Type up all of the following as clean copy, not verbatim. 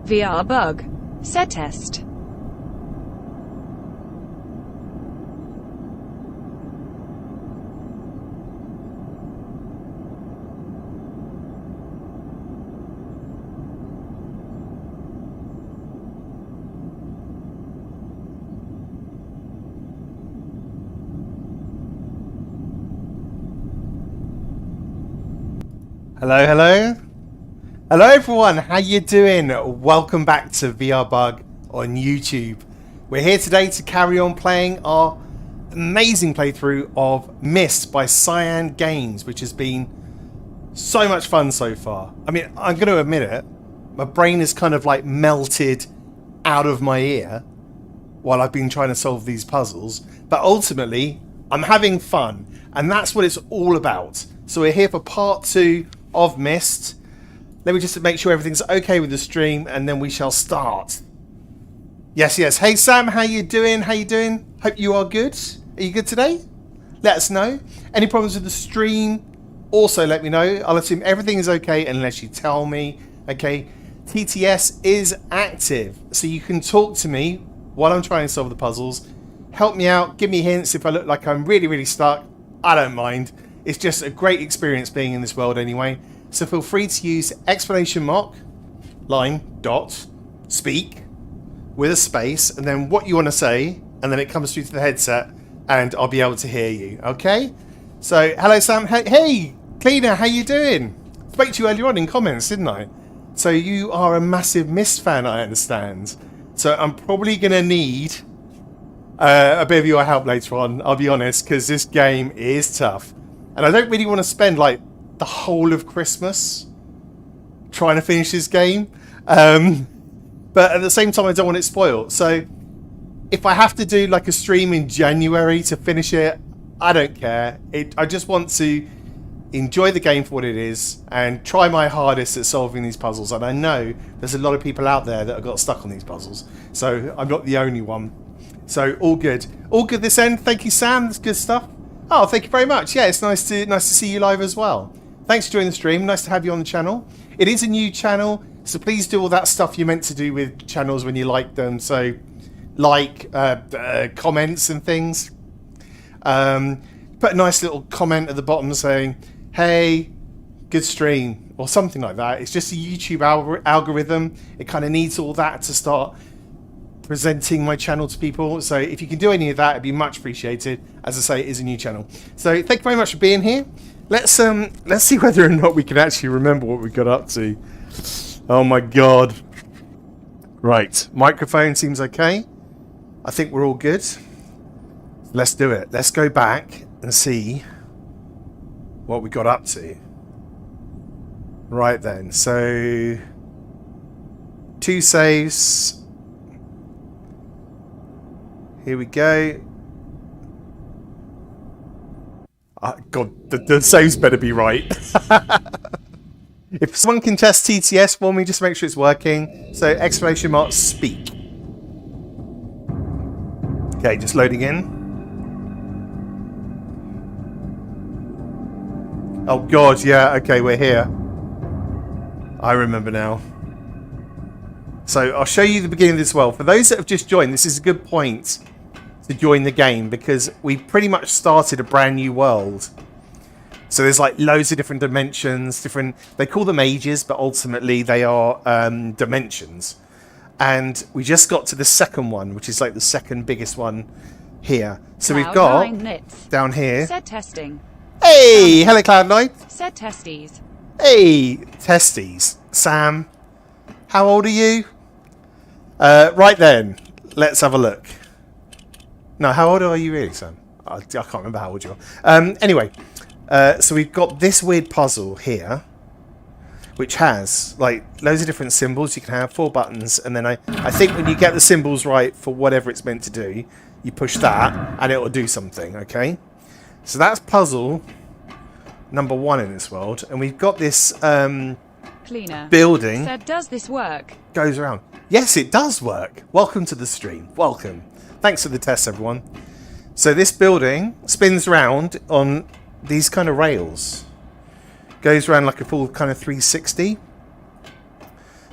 VR bug. Set test. Hello, hello. Hello everyone, how you doing? Welcome back to VR Bug on YouTube. We're here today to carry on playing our amazing playthrough of MYST by Cyan Games, which has been so much fun so far. I mean, I'm going to admit it, my brain is kind of like melted out of my ear while I've been trying to solve these puzzles, but ultimately I'm having fun, and that's what it's all about. So we're here for part 2 of MYST. Let me just make sure everything's okay with the stream, and then we shall start. Yes. Hey Sam, how you doing? How you doing? Hope you are good. Are you good today? Let us know. Any problems with the stream? Also let me know. I'll assume everything is okay unless you tell me. Okay. TTS is active, so you can talk to me while I'm trying to solve the puzzles. Help me out. Give me hints if I look like I'm really stuck. I don't mind. It's just a great experience being in this world anyway. So feel free to use !line, speak with a space, and then what you want to say, and then it comes through to the headset, and I'll be able to hear you. Okay? So, hello Sam. Hey, Cleaner, how you doing? Spoke to you earlier on in comments, didn't I? So you are a massive MYST fan, I understand. So I'm probably going to need a bit of your help later on, I'll be honest, because this game is tough. And I don't really want to spend like the whole of Christmas trying to finish this game. But at the same time, I don't want it spoiled. So if I have to do like a stream in January to finish it, I don't care. I just want to enjoy the game for what it is and try my hardest at solving these puzzles. And I know there's a lot of people out there that have got stuck on these puzzles. So I'm not the only one. So all good. All good this end. Thank you, Sam. That's good stuff. Oh, thank you very much. Yeah, it's nice to see you live as well. Thanks for joining the stream. Nice to have you on the channel. It is a new channel, so please do all that stuff you're meant to do with channels when you like them. So, like, comments and things. Put a nice little comment at the bottom saying, hey, good stream, or something like that. It's just a YouTube algorithm. It kind of needs all that to start presenting my channel to people. So if you can do any of that, it'd be much appreciated. As I say, it is a new channel. So thank you very much for being here. Let's see whether or not we can actually remember what we got up to. Oh my god. Right, microphone seems okay. I think we're all good. Let's do it. Let's go back and see what we got up to. Right then, so 2 saves. Here we go. God, the saves better be right. If someone can test TTS for me, just make sure it's working. So, !speak. Okay, just loading in. Oh god, yeah, okay, we're here. I remember now. So, I'll show you the beginning of this world. For those that have just joined, this is a good point to join the game, because we've pretty much started a brand new world. So there's like loads of different dimensions, they call them ages, but ultimately they are dimensions. And we just got to the second one, which is like the second biggest one here. So we've got down here. Set testing. Hey, hello Cloud9. Set testes. Hey, testes. Sam, how old are you? Right then, let's have a look. No, how old are you really, Sam? I can't remember how old you are. Anyway, so we've got this weird puzzle here, which has like loads of different symbols. You can have 4 buttons, and then I think when you get the symbols right for whatever it's meant to do, you push that, and it will do something, okay? So that's puzzle number 1 in this world, and we've got this Cleaner building. Said, does this work? Goes around. Yes, it does work. Welcome to the stream. Welcome. Thanks for the test, everyone. So this building spins round on these kind of rails. Goes around like a full kind of 360.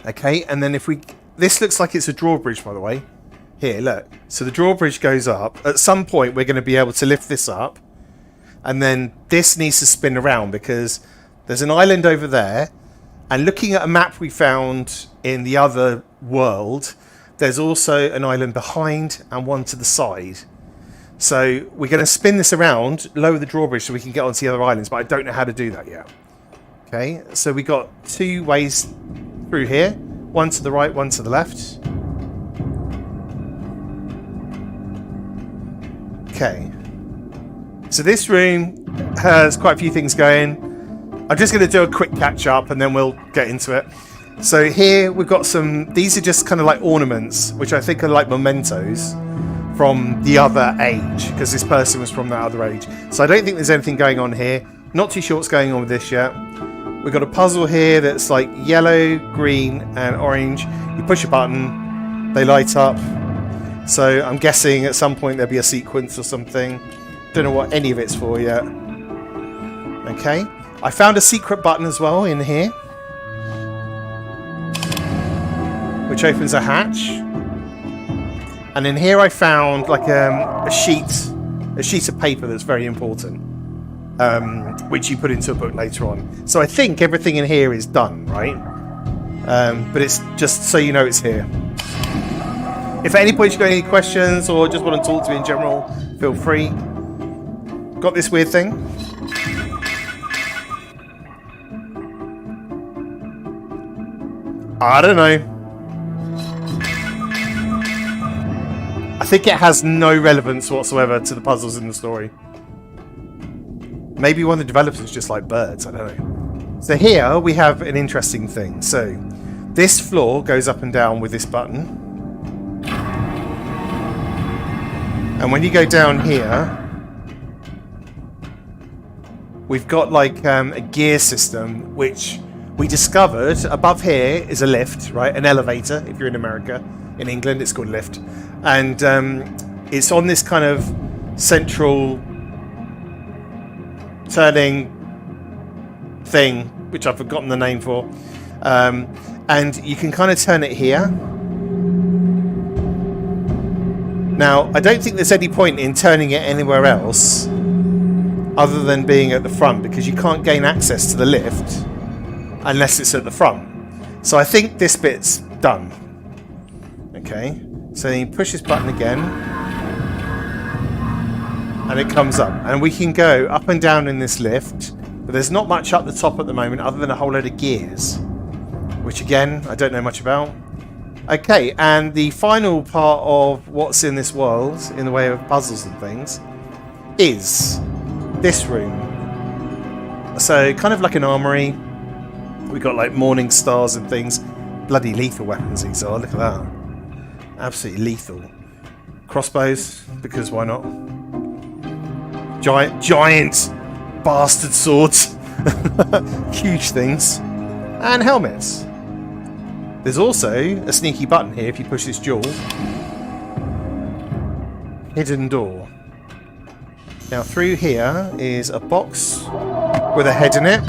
Okay, and then if we this looks like it's a drawbridge, by the way. Here, look. So the drawbridge goes up. At some point, we're going to be able to lift this up. And then this needs to spin around because there's an island over there. And looking at a map we found in the other world, there's also an island behind and one to the side. So we're going to spin this around, lower the drawbridge so we can get onto the other islands. But I don't know how to do that yet. Okay, so we got 2 ways through here. One to the right, one to the left. Okay. So this room has quite a few things going. I'm just going to do a quick catch up and then we'll get into it. So here we've got some, these are just kind of like ornaments, which I think are like mementos from the other age, because this person was from that other age. So I don't think there's anything going on here. Not too sure what's going on with this yet. We've got a puzzle here that's like yellow, green and orange. You push a button, they light up. So I'm guessing at some point there'll be a sequence or something. Don't know what any of it's for yet. Okay. I found a secret button as well in here, which opens a hatch. And in here I found like a sheet of paper that's very important, which you put into a book later on. So I think everything in here is done, right? But it's just so you know it's here. If at any point you've got any questions or just want to talk to me in general, feel free. Got this weird thing. I don't know. I think it has no relevance whatsoever to the puzzles in the story. Maybe one of the developers just like birds, I don't know. So here we have an interesting thing. So this floor goes up and down with this button. And when you go down here, we've got like a gear system, which we discovered above here is a lift, right? An elevator, if you're in America. In England, it's called a lift. And it's on this kind of central turning thing, which I've forgotten the name for. And you can kind of turn it here. Now, I don't think there's any point in turning it anywhere else other than being at the front, because you can't gain access to the lift unless it's at the front. So I think this bit's done. Okay, so then you push this button again and it comes up, and we can go up and down in this lift, but there's not much up the top at the moment other than a whole load of gears, which again I don't know much about. Okay, and the final part of what's in this world in the way of puzzles and things is this room. So kind of like an armory. We've got like morning stars and things. Bloody lethal weapons these are, look at that. Absolutely lethal. Crossbows, because why not? Giant bastard swords. Huge things. And helmets. There's also a sneaky button here if you push this jewel. Hidden door. Now through here is a box with a head in it,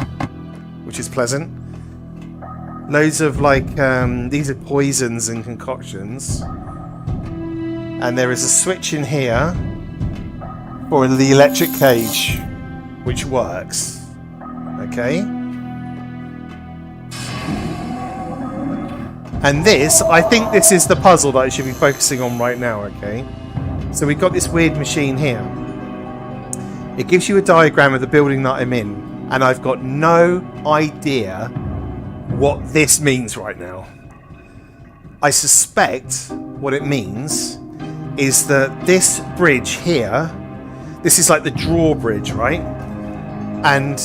which is pleasant. Loads of like, these are poisons and concoctions. And there is a switch in here for the electric cage, which works. Okay. And this, I think this is the puzzle that I should be focusing on right now, okay? So we've got this weird machine here. It gives you a diagram of the building that I'm in, and I've got no idea what this means right now. I suspect what it means is that this bridge here, this is like the drawbridge, right? And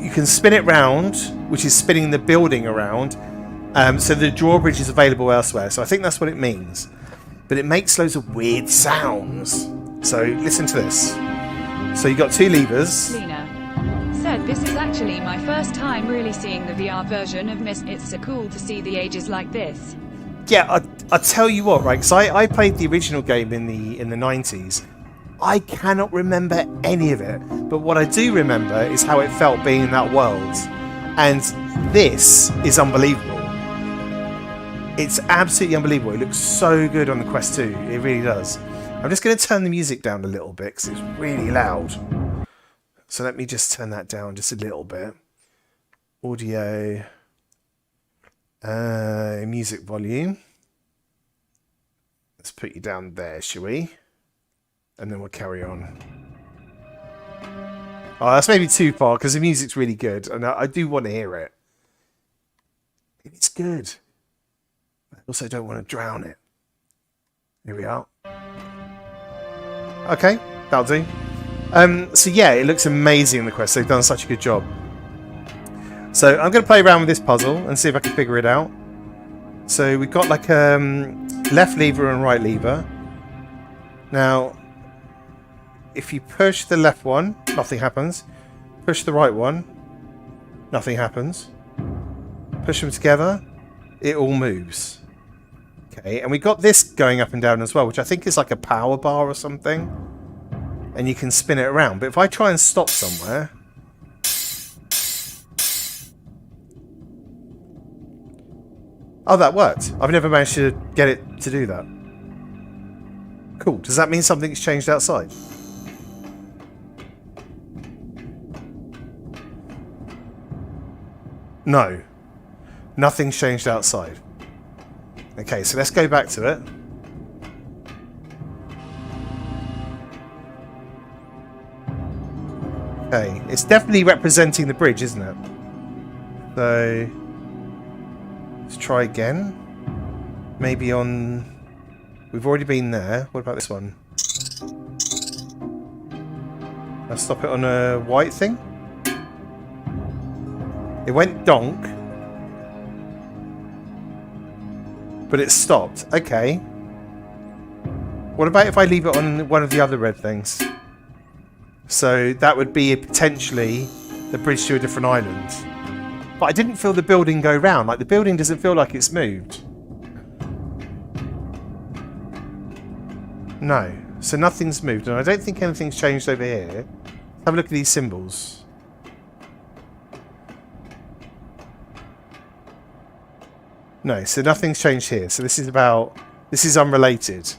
you can spin it round, which is spinning the building around. So the drawbridge is available elsewhere. So I think that's what it means. But it makes loads of weird sounds. So listen to this. So you've got 2 levers. Lena said this is actually my first time really seeing the VR version of MYST. It's so cool to see the ages like this. Yeah, I'll tell you what, right? Because I played the original game in the 90s. I cannot remember any of it. But what I do remember is how it felt being in that world. And this is unbelievable. It's absolutely unbelievable. It looks so good on the Quest 2. It really does. I'm just going to turn the music down a little bit because it's really loud. So let me just turn that down just a little bit. Audio. Music volume. Let's put you down there, shall we? And then we'll carry on. Oh, that's maybe too far because the music's really good. And I do want to hear it. It's good. I also don't want to drown it. Here we are. Okay, that'll do. So yeah, it looks amazing in the Quest. They've done such a good job. So I'm going to play around with this puzzle and see if I can figure it out. So we've got like left lever and right lever. Now, if you push the left one, nothing happens. Push the right one, nothing happens. Push them together, it all moves. Okay, and we got this going up and down as well, which I think is like a power bar or something. And you can spin it around. But if I try and stop somewhere... Oh, that worked. I've never managed to get it to do that. Cool. Does that mean something's changed outside? No. Nothing's changed outside. Okay, so let's go back to it. Okay, it's definitely representing the bridge, isn't it? So, let's try again. Maybe on... We've already been there. What about this one? Let's stop it on a white thing. It went donk. But it stopped. Okay. What about if I leave it on one of the other red things? So that would be potentially the bridge to a different island. But I didn't feel the building go round. Like the building doesn't feel like it's moved. No. So nothing's moved. And I don't think anything's changed over here. Have a look at these symbols. No, so nothing's changed here. So this is unrelated.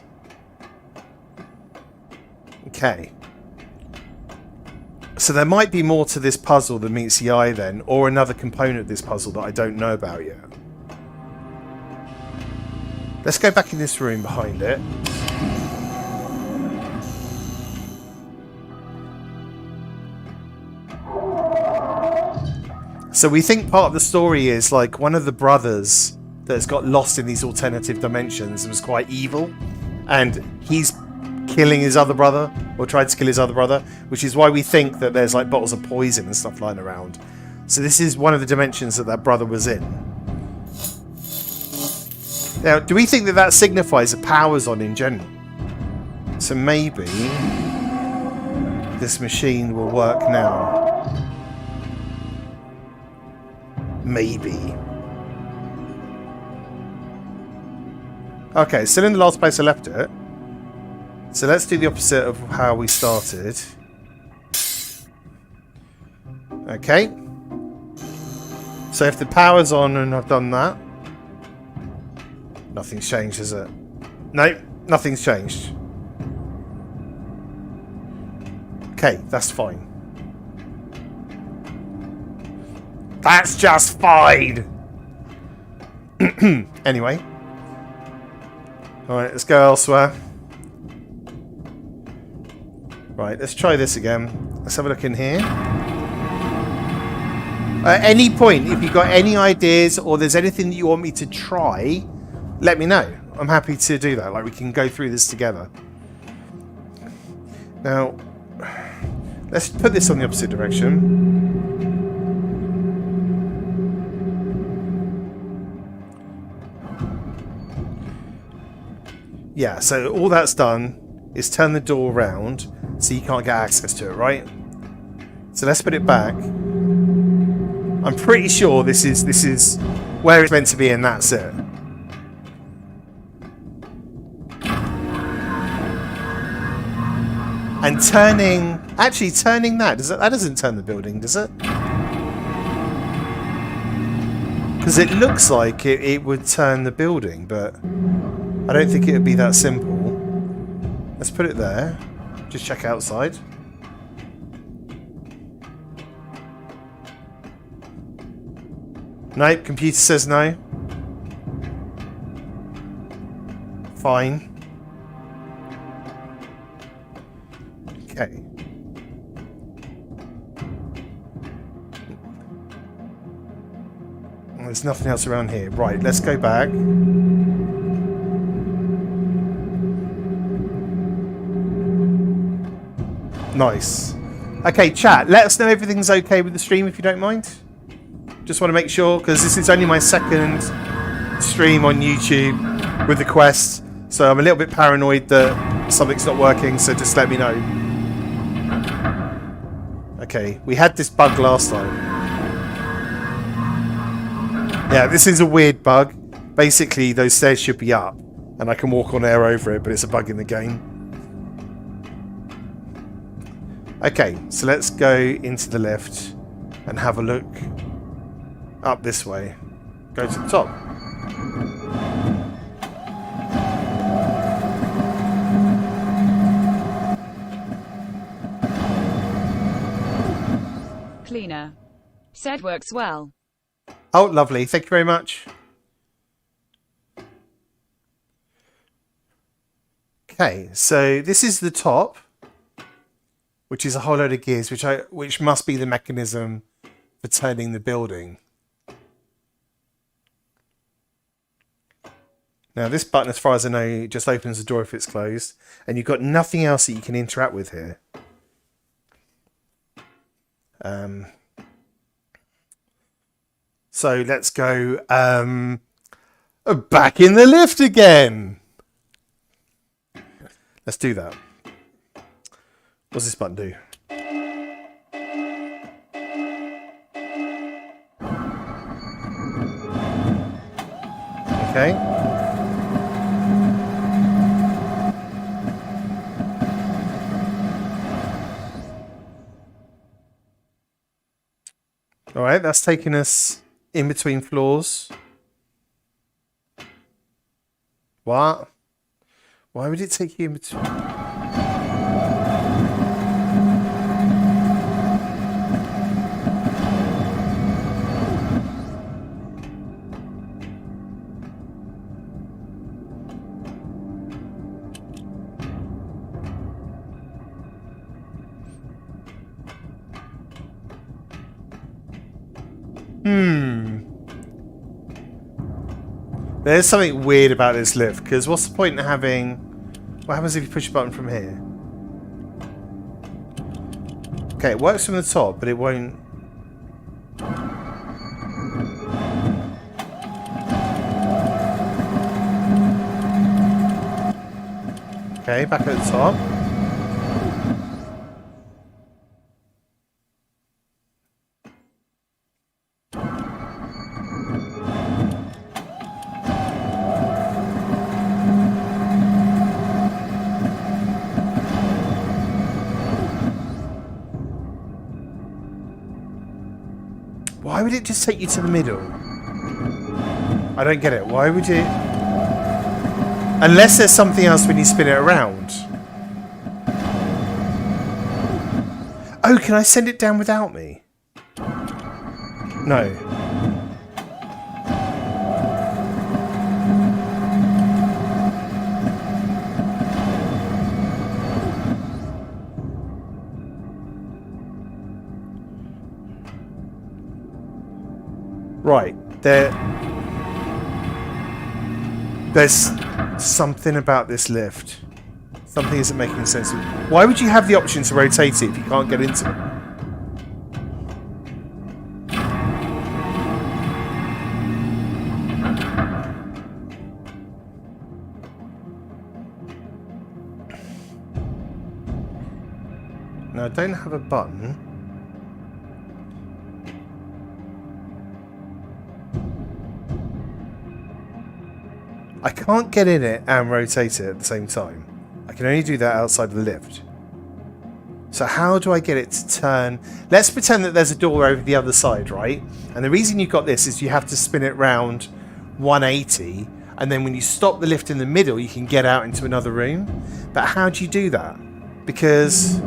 Okay. So there might be more to this puzzle than meets the eye then, or another component of this puzzle that I don't know about yet. Let's go back in this room behind it. So we think part of the story is like one of the brothers that's got lost in these alternative dimensions and was quite evil, and he's killing his other brother, or tried to kill his other brother, which is why we think that there's like bottles of poison and stuff lying around. So this is one of the dimensions that brother was in. Now, do we think that that signifies the power's on in general? So maybe this machine will work now. Maybe. Okay, still in the last place I left it. So let's do the opposite of how we started. Okay. So if the power's on and I've done that, nothing's changed, is it? No, nothing's changed. Okay, that's fine. That's just fine! Anyway. Alright, let's go elsewhere. Right, let's try this again. Let's have a look in here. At any point, if you've got any ideas or there's anything that you want me to try, let me know. I'm happy to do that. Like, we can go through this together. Now, let's put this on the opposite direction. Yeah, so all that's done is turn the door around so you can't get access to it, right? So let's put it back. I'm pretty sure this is where it's meant to be, and that's it. And turning that, that doesn't turn the building, does it? Because it looks like it would turn the building, but I don't think it would be that simple. Let's put it there. Just check outside. Nope, computer says no. Fine. Okay. There's nothing else around here. Right, let's go back. Nice. Okay, chat, let us know everything's okay with the stream if you don't mind. Just want to make sure, because this is only my second stream on YouTube with the Quest, so I'm a little bit paranoid that something's not working, so just let me know. Okay, we had this bug last time. Yeah, this is a weird bug. Basically, those stairs should be up, and I can walk on air over it, but it's a bug in the game. Okay, so let's go into the lift and have a look up this way. Go to the top. Cleaner. Said works well. Oh, lovely. Thank you very much. Okay, so this is the top, which is a whole load of gears, which must be the mechanism for turning the building. Now, this button, as far as I know, just opens the door if it's closed, and you've got nothing else that you can interact with here. So let's go back in the lift again. Let's do that. What's this button do? Okay. All right, that's taking us in between floors. What? Why would it take you in between? There's something weird about this lift, because what's the point in having... What happens if you push a button from here? Okay, it works from the top, but it won't... Okay, back at the top. Why would it just take you to the middle? I don't get it. Why would it... Unless there's something else when you spin it around. Oh, can I send it down without me? No. Right, there's something about this lift. Something isn't making sense. Why would you have the option to rotate it if you can't get into it? Now, I don't have a button. I can't get in it and rotate it at the same time. I can only do that outside of the lift. So how do I get it to turn? Let's pretend that there's a door over the other side, right? And the reason you've got this is you have to spin it round 180, and then when you stop the lift in the middle, you can get out into another room. But how do you do that? Because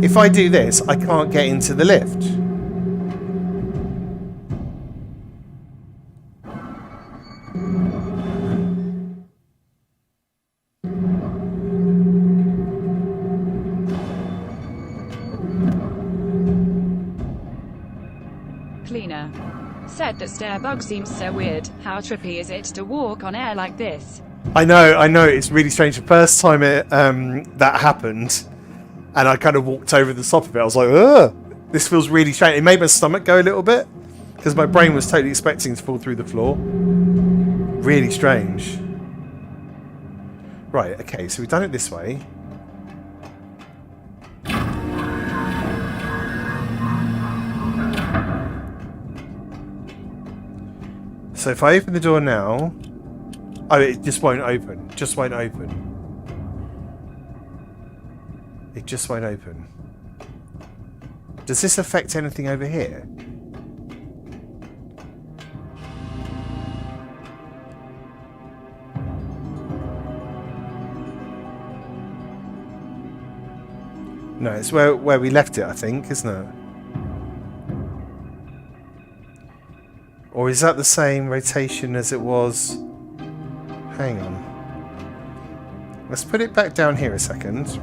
if I do this, I can't get into the lift. Cleaner said that stair bug seems so weird. How trippy is it to walk on air like this? I know, it's really strange. The first time that happened, and I kind of walked over the top of it, I was like, ugh, this feels really strange. It made my stomach go a little bit, because my brain was totally expecting to fall through the floor. Really strange. Right, okay, so we've done it this way. So if I open the door now... Oh, it just won't open. Just won't open. It just won't open. Does this affect anything over here? No, it's where we left it, I think, isn't it? Or is that the same rotation as it was? Hang on. Let's put it back down here a second.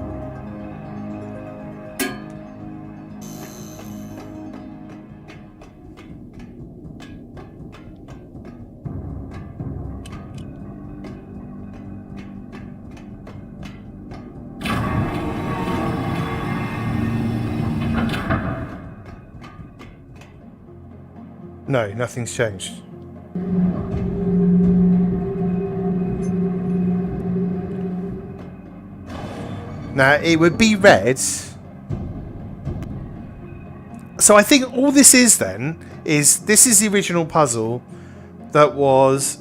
No, nothing's changed. Now, it would be red. So I think all this is then, this is the original puzzle that was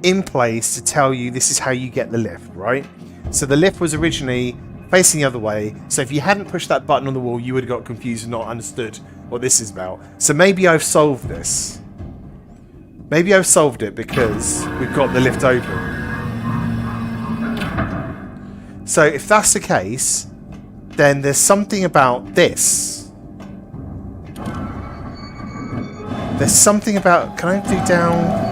in place to tell you this is how you get the lift, right? So the lift was originally facing the other way. So if you hadn't pushed that button on the wall, you would have got confused and not understood what this is about. So maybe I've solved this. Maybe I've solved it because we've got the lift open. So if that's the case, then there's something about this. There's something about... Can I do down...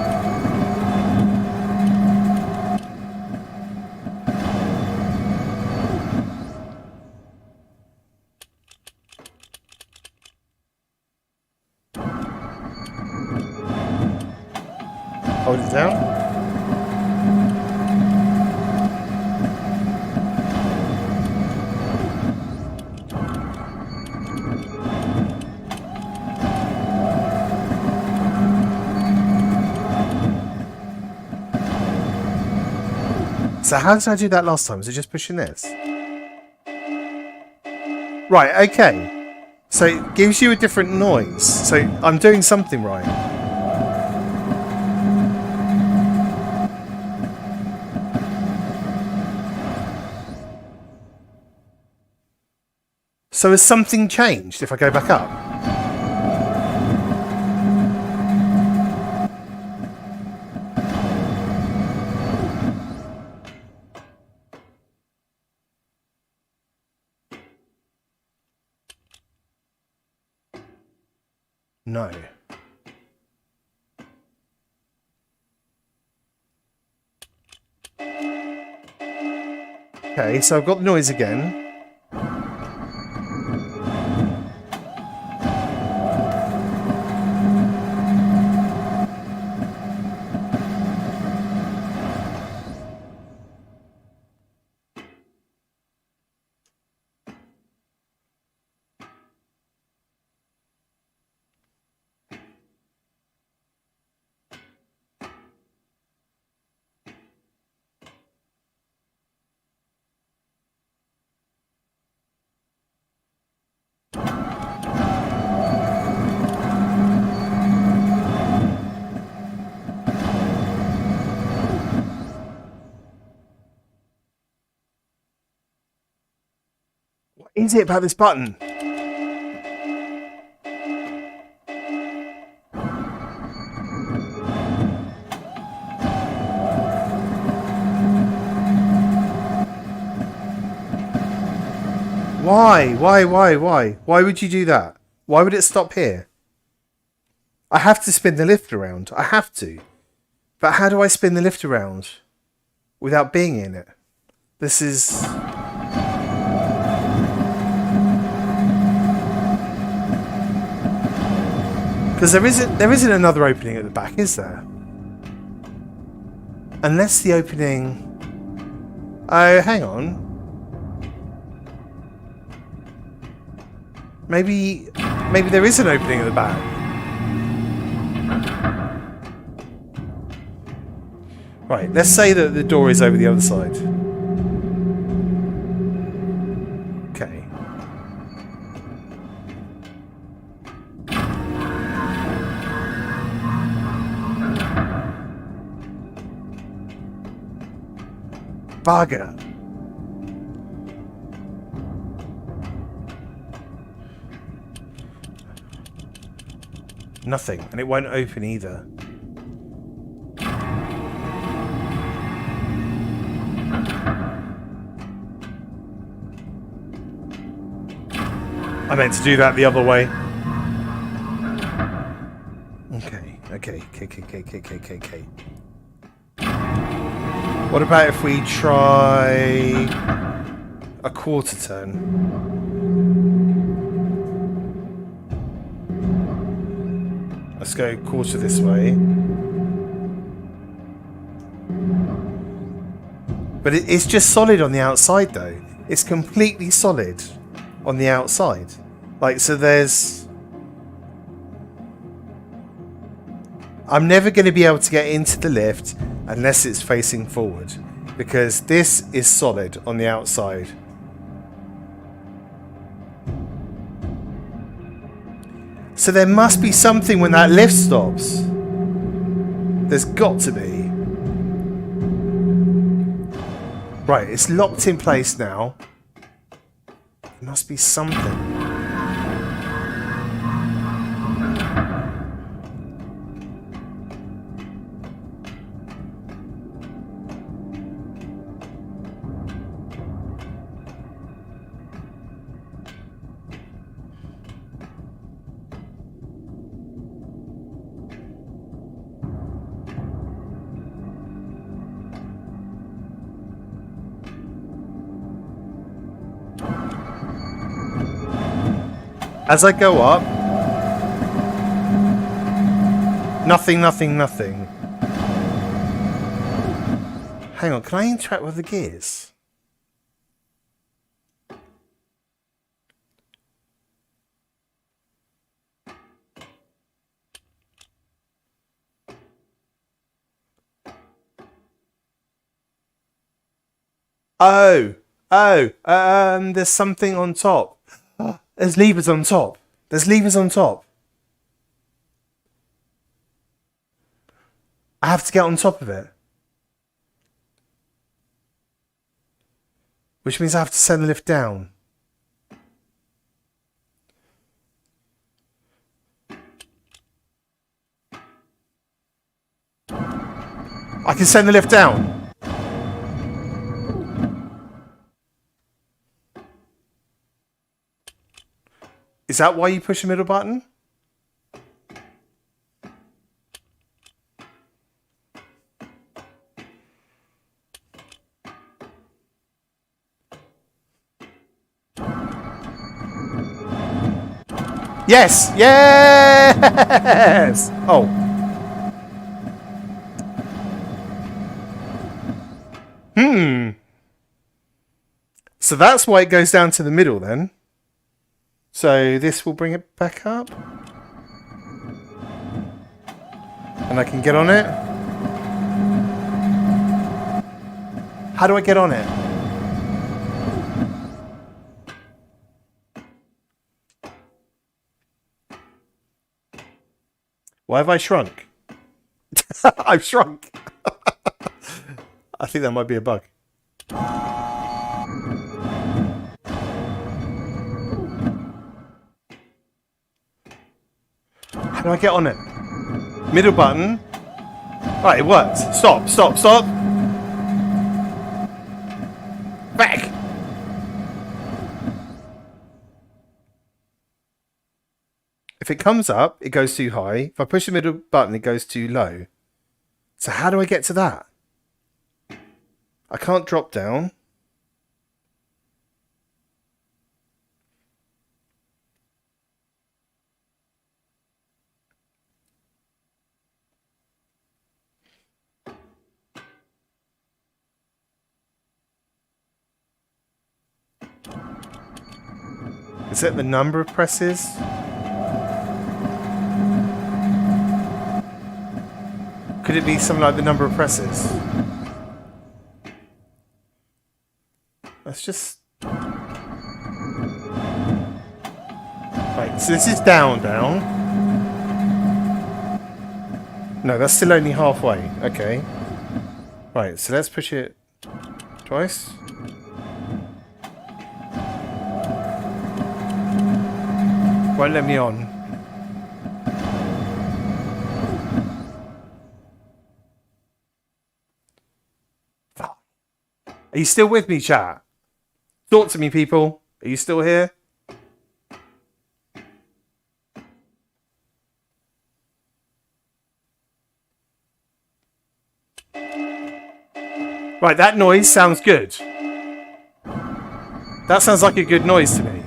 Hold it down. So how did I do that last time? Was it just pushing this? Right, okay. So it gives you a different noise. So I'm doing something right. So has something changed if I go back up? No. Okay, so I've got the noise again. is it about this button? Why? Why would you do that? Why would it stop here? I have to spin the lift around. I have to. But how do I spin the lift around without being in it? This is... Because there isn't another opening at the back, is there? Unless the opening... Oh, hang on. Maybe there is an opening at the back. Right, let's say that the door is over the other side. Okay. Bugger. Nothing, and it won't open either. I meant to do that the other way. Okay. What about if we try a quarter turn? Let's go quarter this way. But it's just solid on the outside though. It's completely solid on the outside. Like, so there's... I'm never going to be able to get into the lift unless it's facing forward. Because this is solid on the outside. So there must be something when that lift stops. There's got to be. Right, it's locked in place now. There must be something. As I go up, nothing. Hang on, can I interact with the gears? There's something on top. There's levers on top. I have to get on top of it. Which means I have to send the lift down. I can send the lift down. Is that why you push the middle button? Yes! Yes! Oh. So that's why it goes down to the middle then. So this will bring it back up. And I can get on it. How do I get on it? Why have I shrunk? I've shrunk. I think that might be a bug. do I get on it? Middle button. Right, it works. Stop, stop, stop. Back. If it comes up, it goes too high. If I push the middle button, it goes too low. So how do I get to that? I can't drop down. Is it the number of presses? Could it be something like the number of presses? Let's just... Right, so this is down, down. No, that's still only halfway. Okay. Right, so let's push it twice. Won't let me on. Are you still with me, chat? Talk to me, people. Are you still here? Right, that noise sounds good. That sounds like a good noise to me.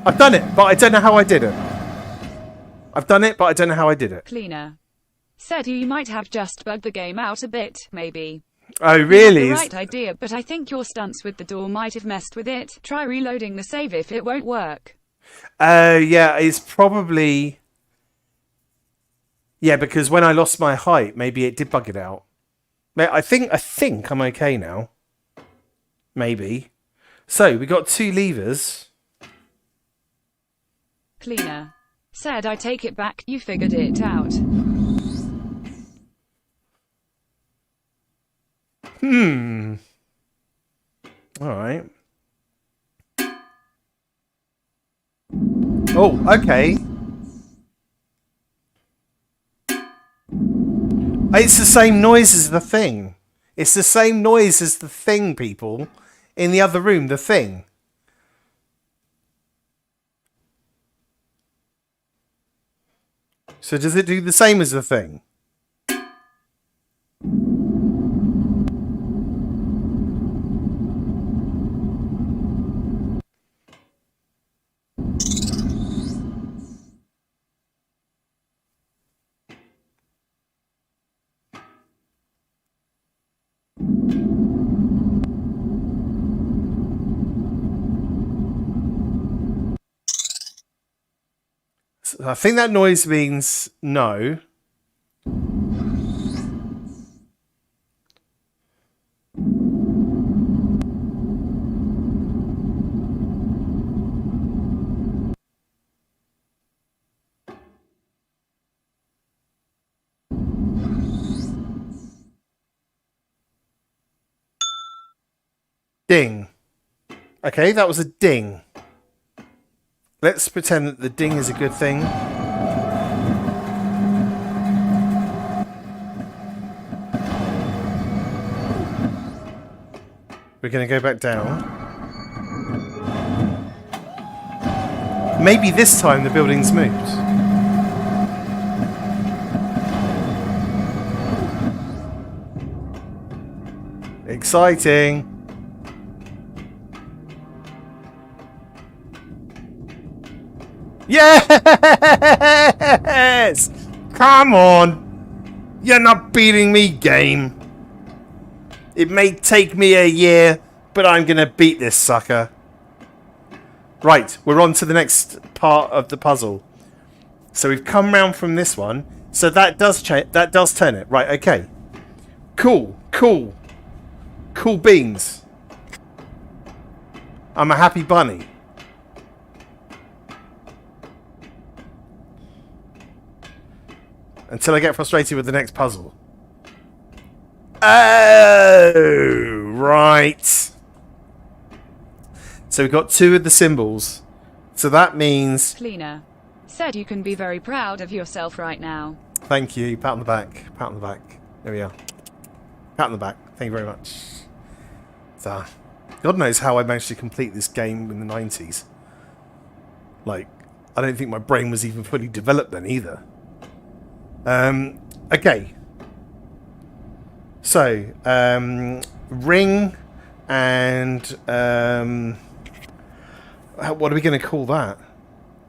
I've done it, but I don't know how I did it. I've done it, but I don't know how I did it. Cleaner. Said you might have just bugged the game out a bit, maybe. Oh, really? You had the right idea, but I think your stunts with the door might have messed with it. Try reloading the save if it won't work. Yeah, it's probably... Yeah, because when I lost my height, maybe it did bug it out. I think I'm okay now. Maybe. So, we got 2 levers. Cleaner. Said I take it back, you figured it out. Alright. Oh, okay. It's the same noise as the thing. It's the same noise as the thing, people. In the other room, the thing. So does it do the same as the thing? I think that noise means no. Ding. Okay, that was a ding. Let's pretend that the ding is a good thing. We're going to go back down. Maybe this time the building's moved. Exciting. Yes! Come on! You're not beating me, game. It may take me a year, but I'm gonna beat this sucker. Right, we're on to the next part of the puzzle. So we've come round from this one. So that does turn it. Right, okay. Cool, cool. Cool beans. I'm a happy bunny. Until I get frustrated with the next puzzle. Oh, right. So we've got 2 of the symbols. So that means... Cleaner. Said you can be very proud of yourself right now. Thank you. Pat on the back. Pat on the back. There we are. Pat on the back. Thank you very much. So, God knows how I managed to complete this game in the 90s. Like, I don't think my brain was even fully developed then either. Okay. So, ring and... what are we going to call that?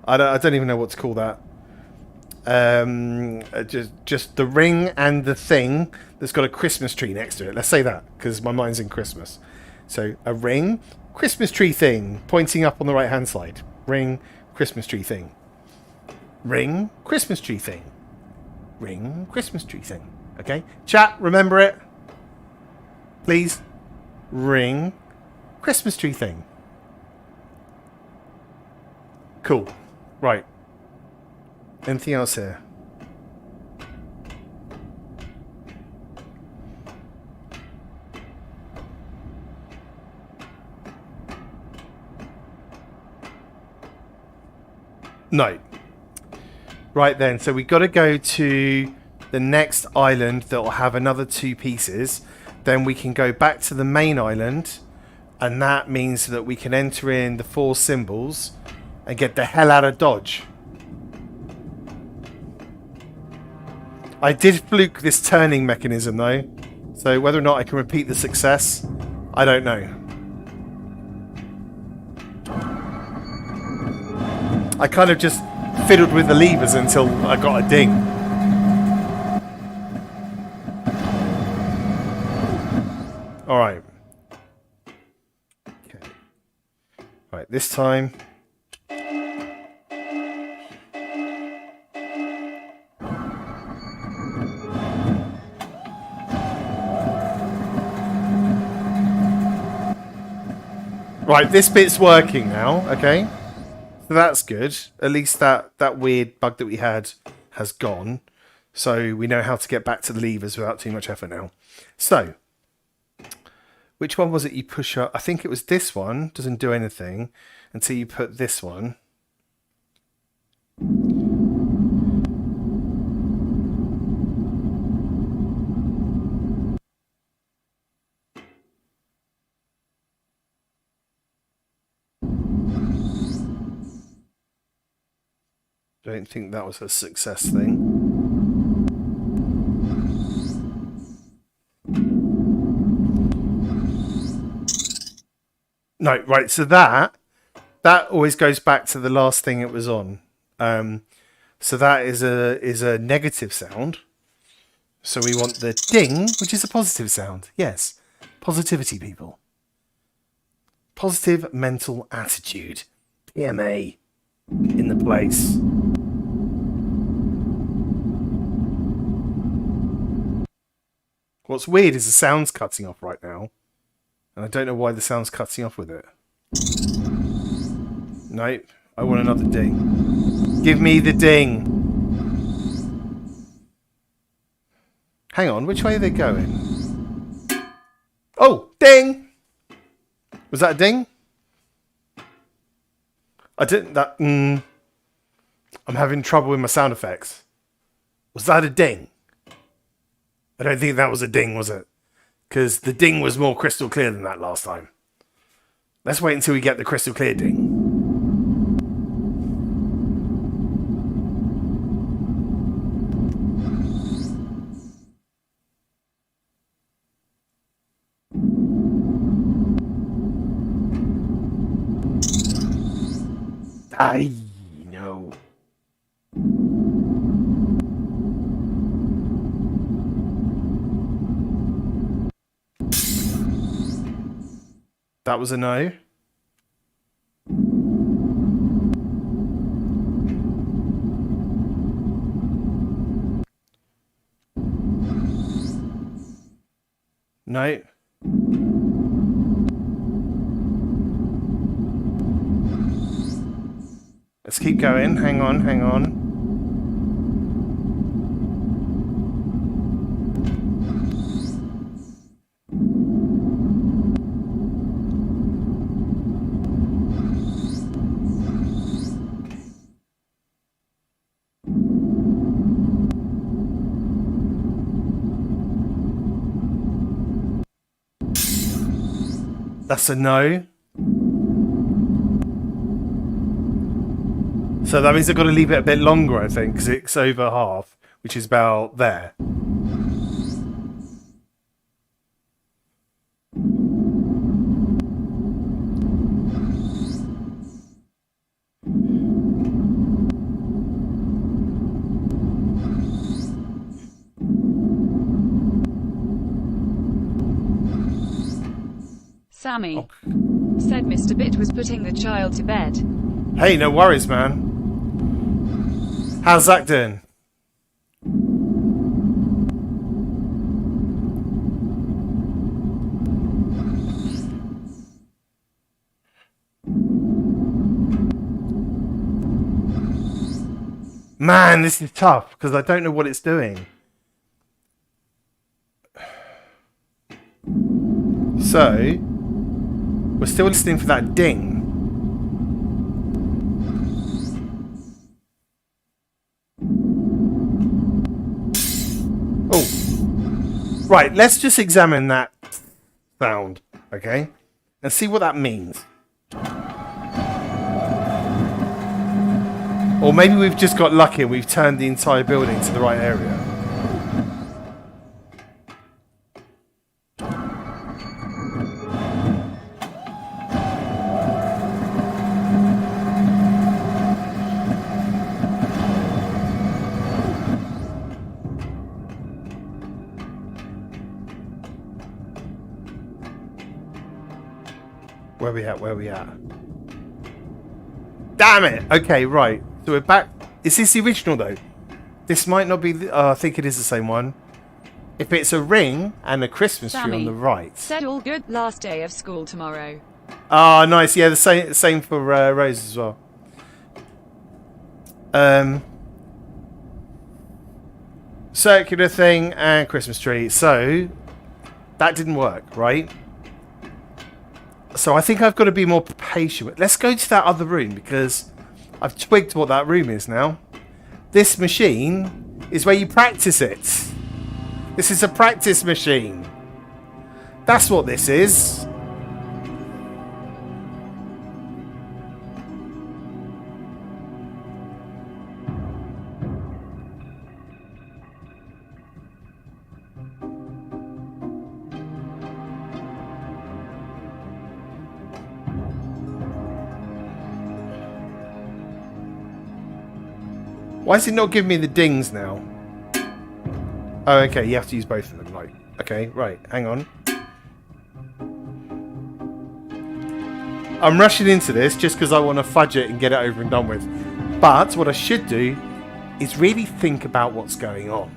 I don't even know what to call that. Just the ring and the thing that's got a Christmas tree next to it. Let's say that, because my mind's in Christmas. So, a ring, Christmas tree thing, pointing up on the right-hand side. Ring, Christmas tree thing. Ring, Christmas tree thing. Ring, Christmas tree thing. Okay? Chat, remember it. Please. Ring, Christmas tree thing. Cool. Right. Anything else here? No. Right then, so we've got to go to the next island that will have another 2 pieces. Then we can go back to the main island, and that means that we can enter in the 4 symbols and get the hell out of Dodge. I did fluke this turning mechanism though, so whether or not I can repeat the success, I don't know. I kind of just fiddled with the levers until I got a ding. Alright. Okay. Right, this time... Right, this bit's working now, okay? So that's good. At least that weird bug that we had has gone. So we know how to get back to the levers without too much effort now. So, which one was it you push up? I think it was this one. Doesn't do anything until you put this one. Don't think that was a success thing. No, right, so that always goes back to the last thing it was on. So that is a negative sound. So we want the ding, which is a positive sound. Yes. Positivity, people. Positive mental attitude. PMA in the place. What's weird is the sound's cutting off right now. And I don't know why the sound's cutting off with it. Nope. I want another ding. Give me the ding. Hang on. Which way are they going? Oh! Ding! Was that a ding? I didn't... That... I'm having trouble with my sound effects. Was that a ding? I don't think that was a ding, was it? Because the ding was more crystal clear than that last time. Let's wait until we get the crystal clear ding. I know. That was a no. No. Let's keep going. Hang on, hang on. That's a no. So that means I've got to leave it a bit longer, I think, because it's over half, which is about there. Sammy said Mr. Bit was putting the child to bed. Hey, no worries, man. How's Zach doing? Man, this is tough because I don't know what it's doing. So, we're still listening for that ding. Oh. Right, let's just examine that sound, okay? And see what that means. Or maybe we've just got lucky and we've turned the entire building to the right area. Where we at? Where we at? Damn it! Okay, right. So we're back. Is this the original though? This might not be the... I think it is the same one. If it's a ring and a Christmas tree on the right. Said all good. Last day of school tomorrow. Ah, nice. Yeah, the same for Rose as well. Circular thing and Christmas tree. So that didn't work, right? So I think I've got to be more patient. Let's go to that other room because I've twigged what that room is now. This machine is where you practice it. This is a practice machine. That's what this is. Why is it not giving me the dings now? Oh, okay, you have to use both of them. Like, okay, right, hang on. I'm rushing into this just because I want to fudge it and get it over and done with. But what I should do is really think about what's going on.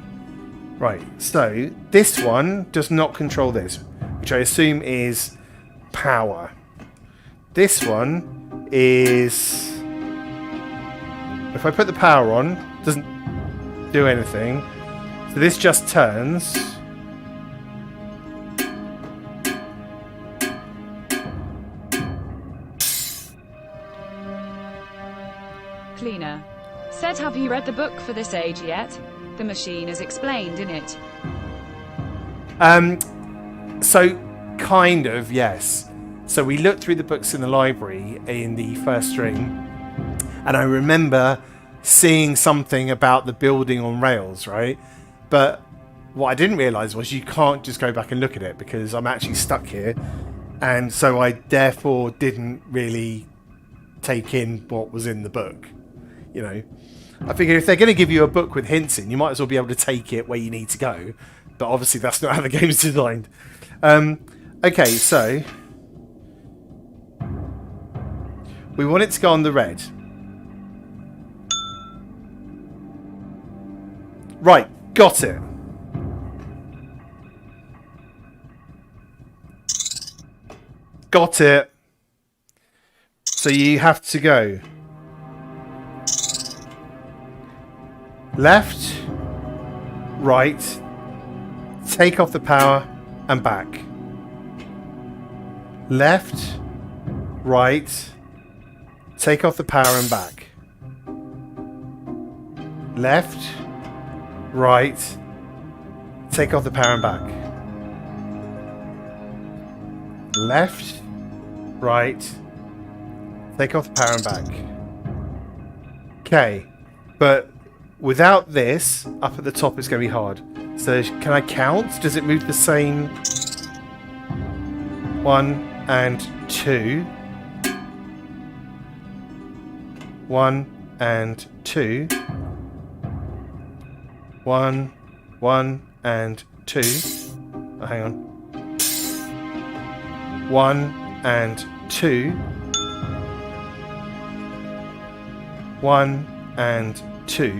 Right, so this one does not control this, which I assume is power. This one is... If I put the power on, it doesn't do anything. So this just turns. Cleaner said, have you read the book for this age yet? The machine is explained in it. So kind of, yes. So we looked through the books in the library in the first stream. And I remember seeing something about the building on rails, right? But what I didn't realise was you can't just go back and look at it because I'm actually stuck here. And so I therefore didn't really take in what was in the book. You know, I figure if they're going to give you a book with hints in, you might as well be able to take it where you need to go. But obviously that's not how the game's designed. Okay, so we want it to go on the red. Right, got it. Got it. So you have to go left, right, take off the power and back. Left, right, take off the power and back. Left, right, take off the power and back. Left, Right. Take off the power and back. Okay. But without this, up at the top it's going to be hard. So can I count? Does it move the same? 1 and 2. 1 and 2. 1 and 2. Oh, hang on. 1 and 2. 1 and 2.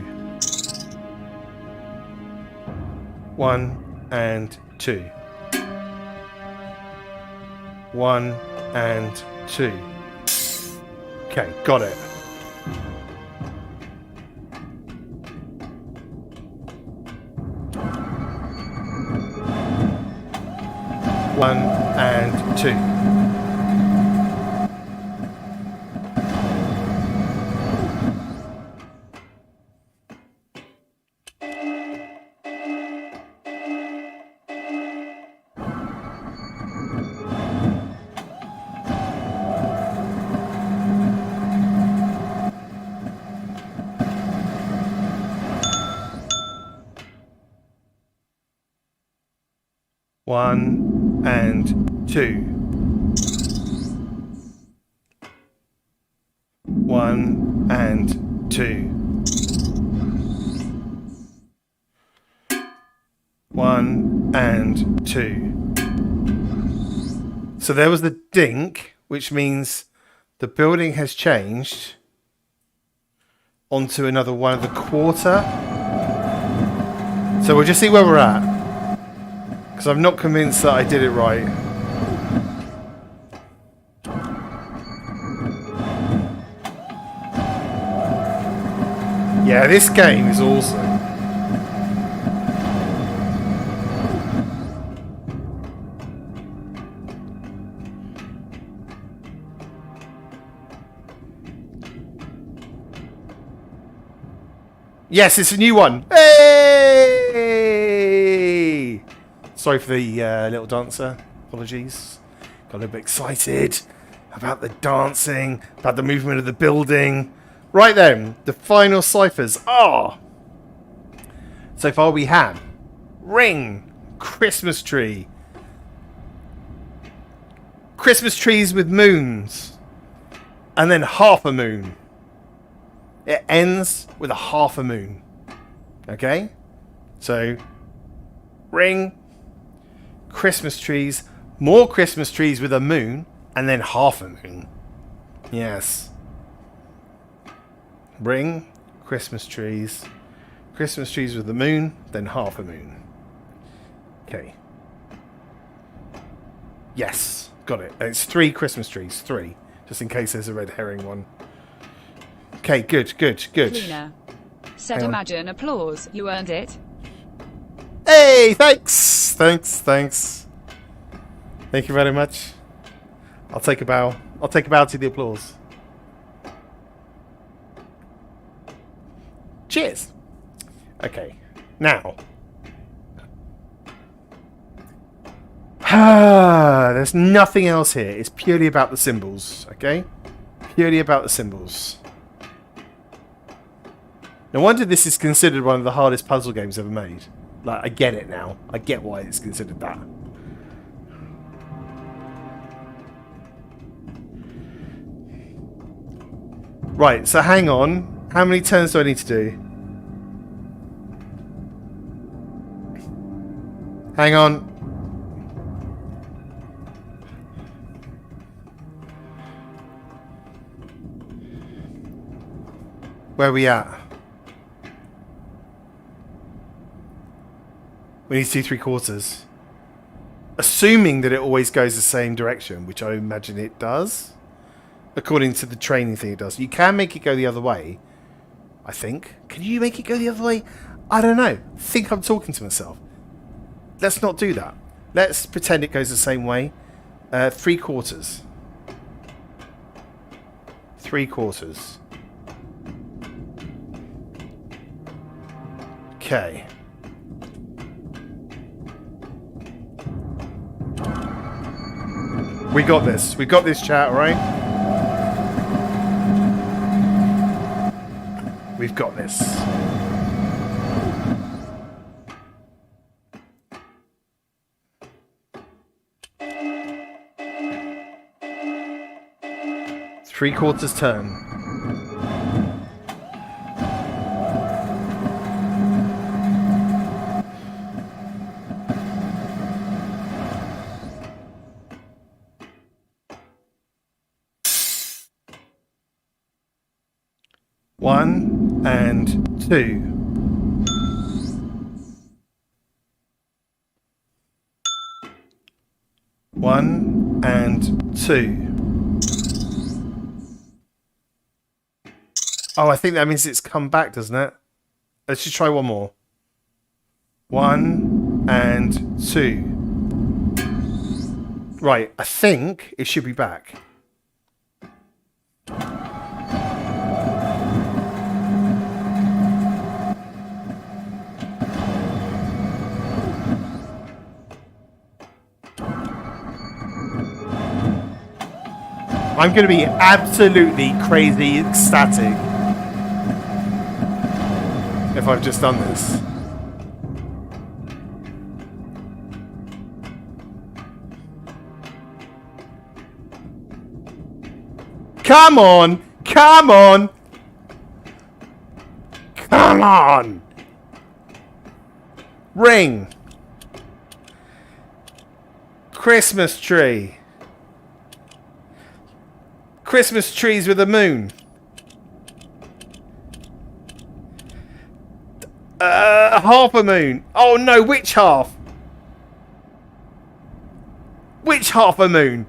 1 and 2. 1 and 2. Okay, got it. One and 2. One and 2. 1 and 2. 1 and 2. So there was the dink, which means the building has changed onto another 1 of the quarter. So we'll just see where we're at. Because I'm not convinced that I did it right. Yeah, this game is awesome. Yes, it's a new one. Hey! Sorry for the little dancer. Apologies. Got a little bit excited about the dancing, about the movement of the building. Right then, the final ciphers are... So far we have ring, Christmas tree, Christmas trees with moons, and then half a moon. It ends with a half a moon. Okay? So, ring, Christmas trees, more Christmas trees with a moon, and then half a moon. Yes. Ring, Christmas trees with the moon, then half a moon. Okay. Yes, got it. It's 3 Christmas trees, 3, just in case there's a red herring one. Okay, good. Cleaner. Said imagine applause. You earned it. Hey, thanks. Thank you very much. I'll take a bow. I'll take a bow to the applause. Cheers. Okay, now. There's nothing else here. It's purely about the symbols, okay? Purely about the symbols. No wonder this is considered one of the hardest puzzle games ever made. Like, I get it now. I get why it's considered that. Right, so hang on. How many turns do I need to do? Hang on. Where are we at? We need to do 3/4. Assuming that it always goes the same direction, which I imagine it does. According to the training thing it does. You can make it go the other way, I think. Can you make it go the other way? I don't know. I think I'm talking to myself. Let's not do that. Let's pretend it goes the same way. 3/4. 3/4. Okay. We got this. We got this, chat, all right? We've got this. Three-quarters turn. One and two. One and two. Oh, I think that means it's come back, doesn't it? Let's just try one more. One and two. Right, I think it should be back. I'm going to be absolutely crazy ecstatic if I've just done this. Come on! Come on! Come on! Ring! Christmas tree! Christmas trees with a moon. Half a moon. Oh no, which half? Which half a moon?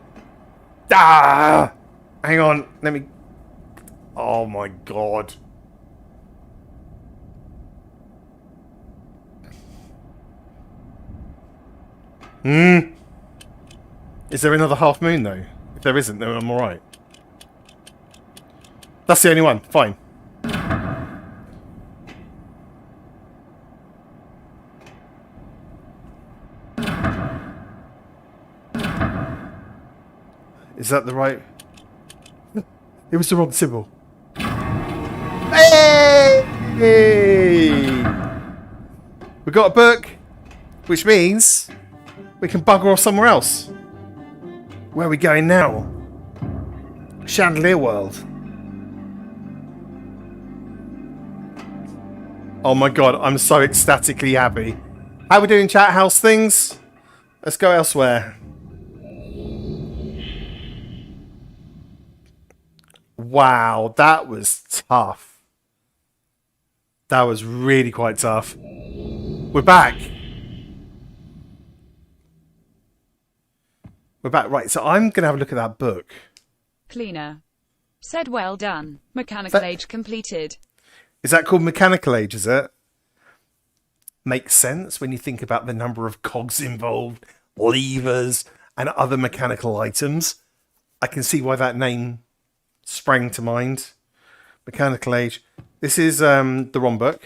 Ah! Hang on, let me... Oh my god. Is there another half moon though? If there isn't, then I'm alright. That's the only one. Fine. Is that the right... It was the wrong symbol. Hey! We got a book, which means we can bugger off somewhere else. Where are we going now? Chandelier World. Oh my god, I'm so ecstatically happy. How we doing, chat? How's things? Let's go elsewhere. Wow, that was tough. That was really quite tough. We're back. We're back. Right, so I'm going to have a look at that book. Cleaner. Said well done. Mechanical age completed. Is that called mechanical age, is it? Makes sense when you think about the number of cogs involved, levers, and other mechanical items. I can see why that name sprang to mind. Mechanical age. This is the wrong book.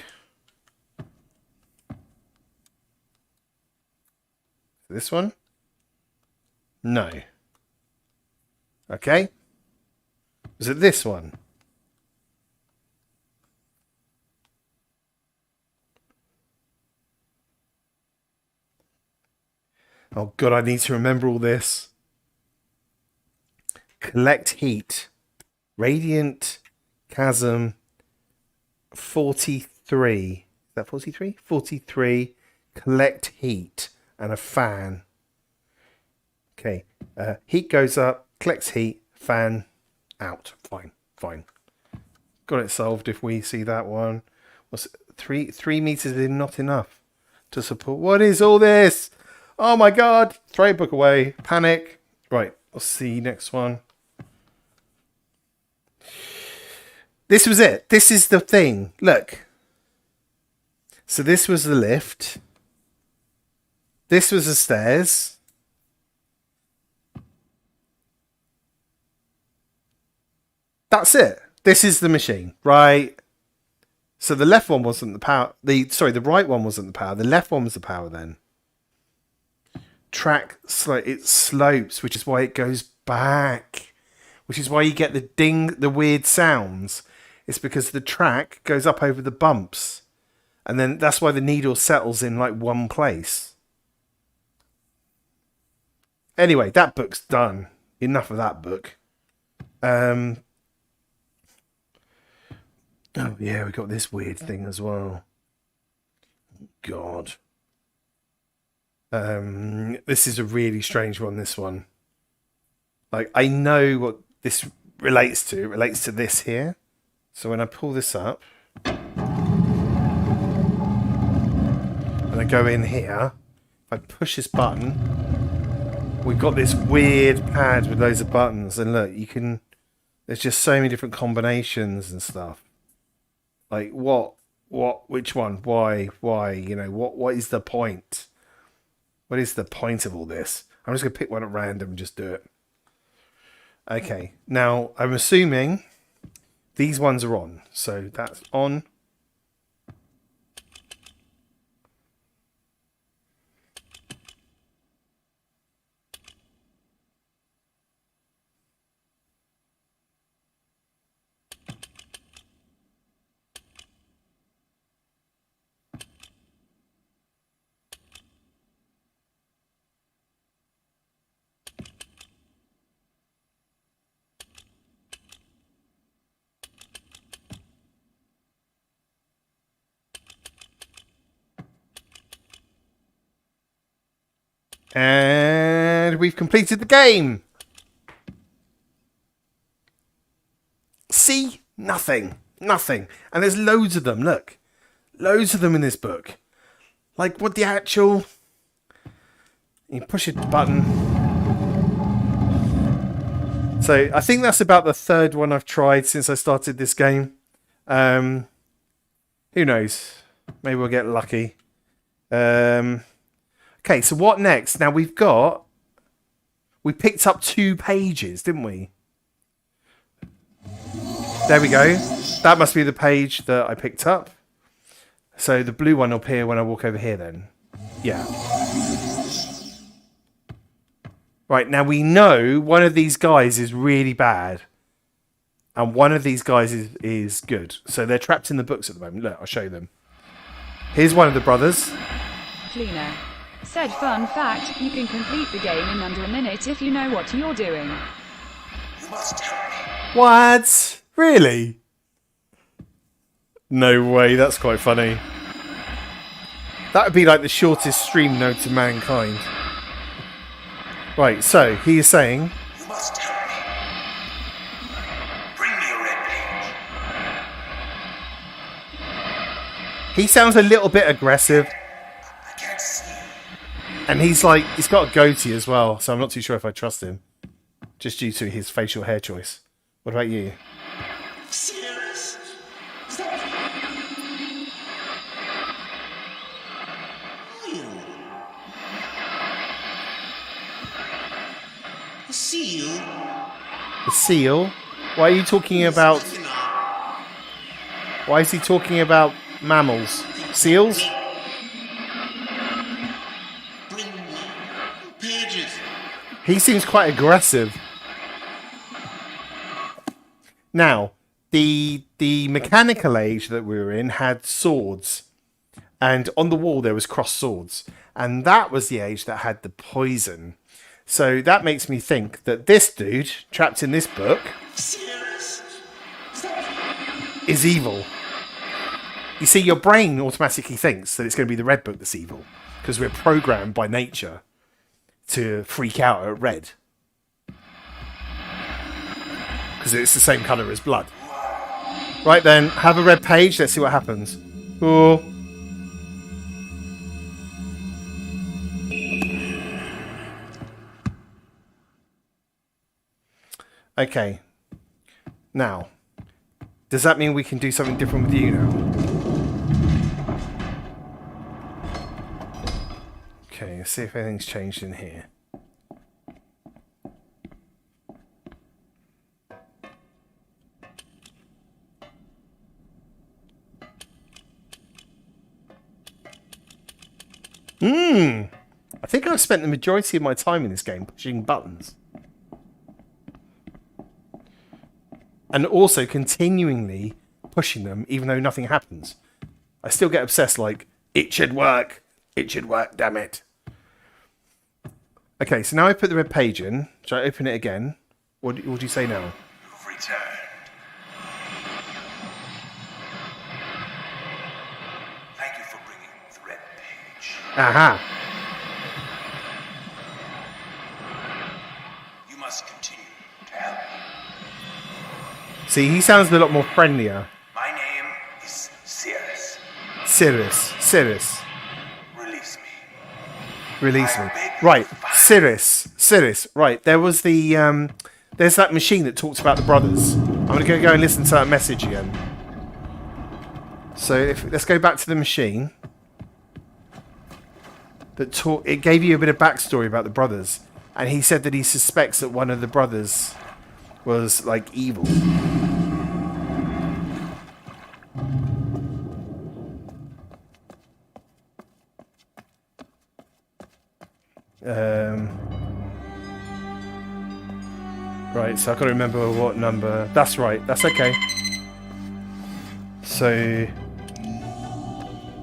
This one? No. Okay. Was it this one? Oh god, I need to remember all this. Collect heat. Radiant chasm 43. Is that 43? 43. Collect heat and a fan. Okay. Heat goes up, collects heat, fan out. Fine, fine. Got it solved if we see that one. What's 3 meters is not enough to support. What is all this? Oh my god. Throw a book away. Panic. Right. We'll see next one. This was it. This is the thing. Look. So this was the lift. This was the stairs. That's it. This is the machine, right? So the left one wasn't the power. The right one wasn't the power. The left one was the power then. track it slopes, which is why it goes back, which is why you get the ding, the weird sounds. It's because the track goes up over the bumps, and then that's why the needle settles in like one place. Anyway, that book's done. Enough of that book. Oh yeah, we got this weird thing as well. God. This is a really strange one, this one. Like, I know what this relates to. It relates to this here. So when I pull this up, and I go in here, if I push this button, we've got this weird pad with loads of buttons. And look, you can, there's just so many different combinations and stuff. Like, which one, why, you know, what is the point? What is the point of all this? I'm just going to pick one at random and just do it. Okay, now I'm assuming these ones are on. So that's on. And we've completed the game. See? Nothing. Nothing. And there's loads of them, look. Loads of them in this book. Like, what the actual... You push a button. So, I think that's about the third one I've tried since I started this game. Who knows? Maybe we'll get lucky. Okay, so what next? Now we picked up 2 pages, didn't we? There we go. That must be the page that I picked up. So the blue one will appear when I walk over here then. Yeah. Right, now we know one of these guys is really bad. And one of these guys is good. So they're trapped in the books at the moment. Look, I'll show you them. Here's one of the brothers. Cleaner. Said fun fact, you can complete the game in under a minute if you know what you're doing. You must help me. What? Really? No way, that's quite funny. That would be like the shortest stream known to mankind. Right, so he is saying... You must help me. Bring me a red page. He sounds a little bit aggressive. I can't see. And he's like, he's got a goatee as well, so I'm not too sure if I trust him. Just due to his facial hair choice. What about you? Serious? A seal? The seal? Why are you talking about... Why is he talking about mammals? Seals? Bring me pages. He seems quite aggressive. Now, the mechanical age that we were in had swords. And on the wall there was crossed swords. And that was the age that had the poison. So that makes me think that this dude, trapped in this book, Serious? is evil. You see, your brain automatically thinks that it's going to be the red book that's evil. Because we're programmed by nature to freak out at red. Because it's the same colour as blood. Right then, have a red page. Let's see what happens. Oh. Okay. Now, does that mean we can do something different with you now? Okay, let's see if anything's changed in here. I I think I've spent the majority of my time in this game pushing buttons. And also continually pushing them even though nothing happens. I still get obsessed like, it should work. It should work, damn it. Okay, so now I put the red page in. Shall I open it again? What do you say now? You've returned. Thank you for bringing the red page. Aha. You must continue to help me. See, he sounds a lot more friendlier. My name is Cirrus. Cirrus. Release me. Release me. Right, Cirrus. Right, there was the there's that machine that talks about the brothers. I'm gonna go and listen to that message again. So let's go back to the machine that it gave you a bit of backstory about the brothers, and he said that he suspects that one of the brothers was like evil. Right, so I've got to remember what number. That's right, that's okay. So...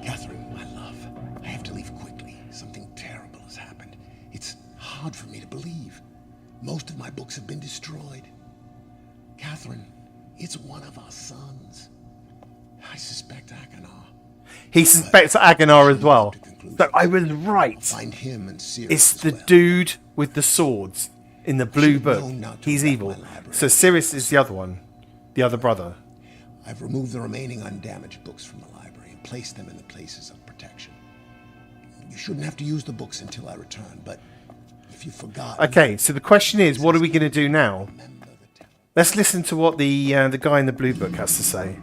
Catherine, my love, I have to leave quickly. Something terrible has happened. It's hard for me to believe. Most of my books have been destroyed. Catherine, it's one of our sons. I suspect Aganar. He suspects Aganar as well. So I was right. Find him and Sirius. It's the dude with the swords in the blue book. He's evil. So Sirius is the other one. The other brother. I've removed the remaining undamaged books from the library and placed them in the places of protection. You shouldn't have to use the books until I return, but if you forgot... Okay, so the question is, what are we going to do now? Let's listen to what the guy in the blue book has to say.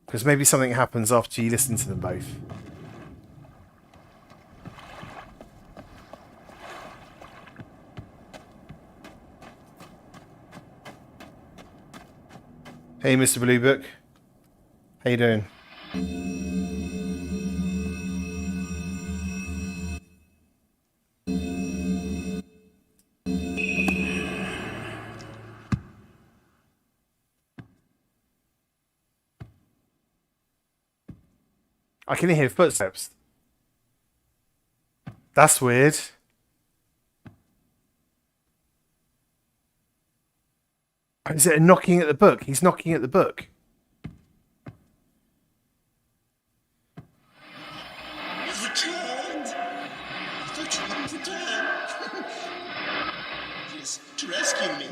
Because maybe something happens after you listen to them both. Hey, Mr. Blue Book. How you doing? I can hear footsteps. That's weird. Is it a knocking at the book? He's knocking at the book. You've returned. I thought you wouldn't return. Just to rescue me.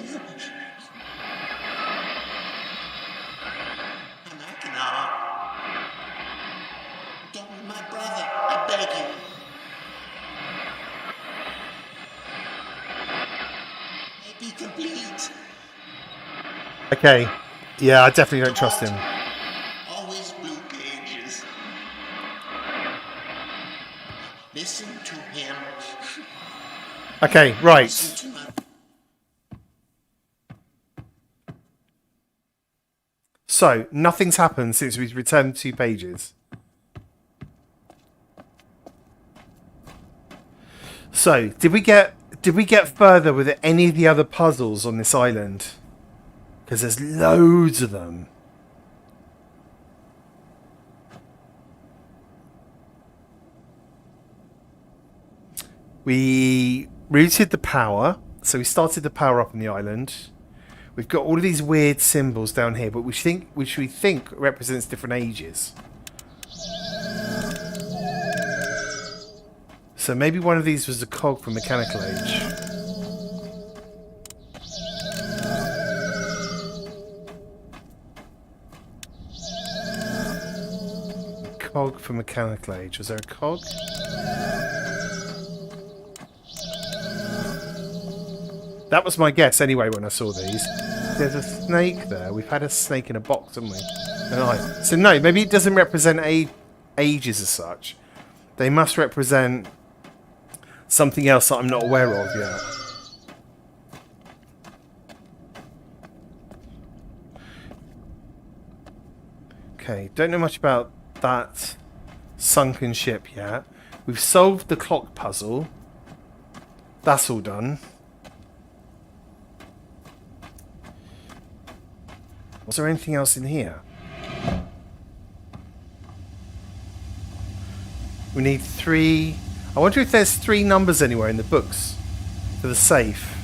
I'm Aganar. Don't be my brother. I beg you. Be complete. Okay. Yeah, I definitely don't trust him. Always blue pages. Listen to him. Okay, right. Listen to my... So, nothing's happened since we've returned 2 pages. So, did we get further with any of the other puzzles on this island? Because there's loads of them. We routed the power. So we started the power up on the island. We've got all of these weird symbols down here, but which we think represents different ages. So maybe one of these was a cog from Mechanical Age. Cog for Mechanical Age. Was there a cog? That was my guess anyway when I saw these. There's a snake there. We've had a snake in a box, haven't we? Right. So no, maybe it doesn't represent ages as such. They must represent something else that I'm not aware of yet. Okay, don't know much about that sunken ship yet. We've solved the clock puzzle. That's all done. Was there anything else in here? We need 3... I wonder if there's 3 numbers anywhere in the books for the safe.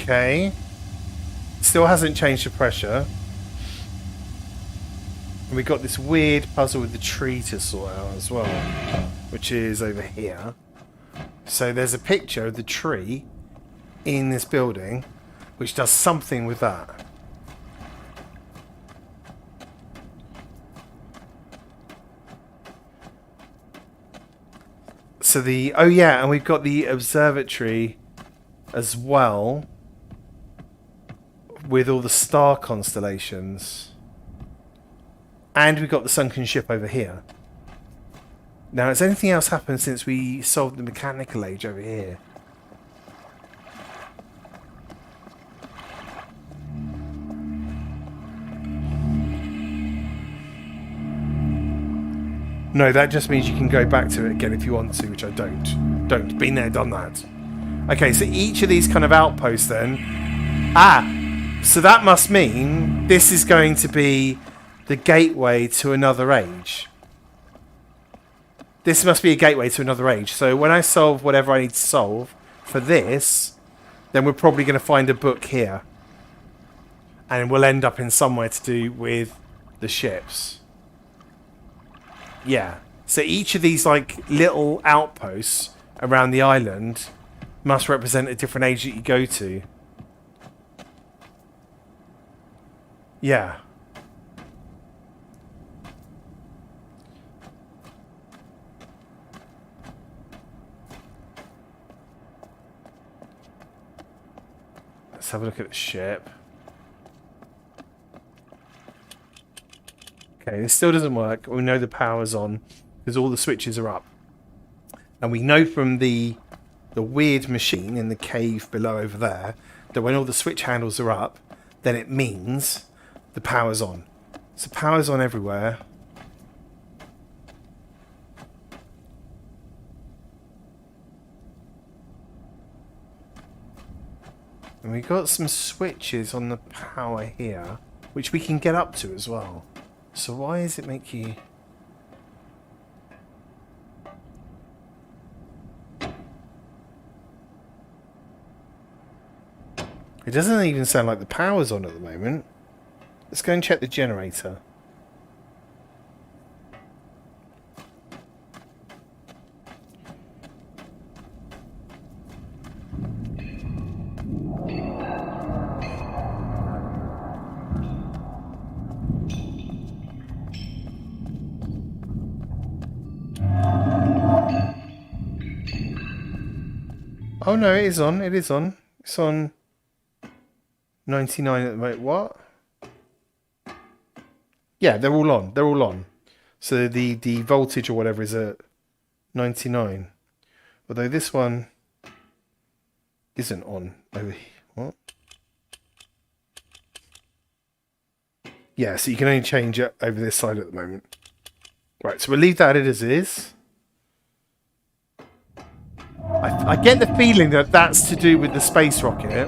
Okay. Still hasn't changed the pressure. And we got this weird puzzle with the tree to sort out as well, which is over here. So there's a picture of the tree in this building, which does something with that. So the... Oh yeah, and we've got the observatory as well, with all the star constellations. And we've got the sunken ship over here. Now, has anything else happened since we solved the mechanical age over here? No, that just means you can go back to it again if you want to, which I don't. Don't. Been there, done that. Okay, so each of these kind of outposts then... So that must mean this is going to be the gateway to another age. This must be a gateway to another age. So when I solve whatever I need to solve for this, then we're probably going to find a book here. And we'll end up in somewhere to do with the ships. Yeah. So each of these like little outposts around the island must represent a different age that you go to. Yeah. Let's have a look at the ship. Okay, this still doesn't work. We know the power's on because all the switches are up. And we know from the weird machine in the cave below over there that when all the switch handles are up, then it means the power's on. So power's on everywhere. And we got some switches on the power here, which we can get up to as well. So why does it make you... It doesn't even sound like the power's on at the moment. Let's go and check the generator. Oh no, it is on. It is on. It's on 99 at the moment. What? Yeah, they're all on. They're all on. So the voltage or whatever is at 99. Although this one isn't on over here. What? Yeah, so you can only change it over this side at the moment. Right, so we'll leave that as it is. I get the feeling that that's to do with the space rocket,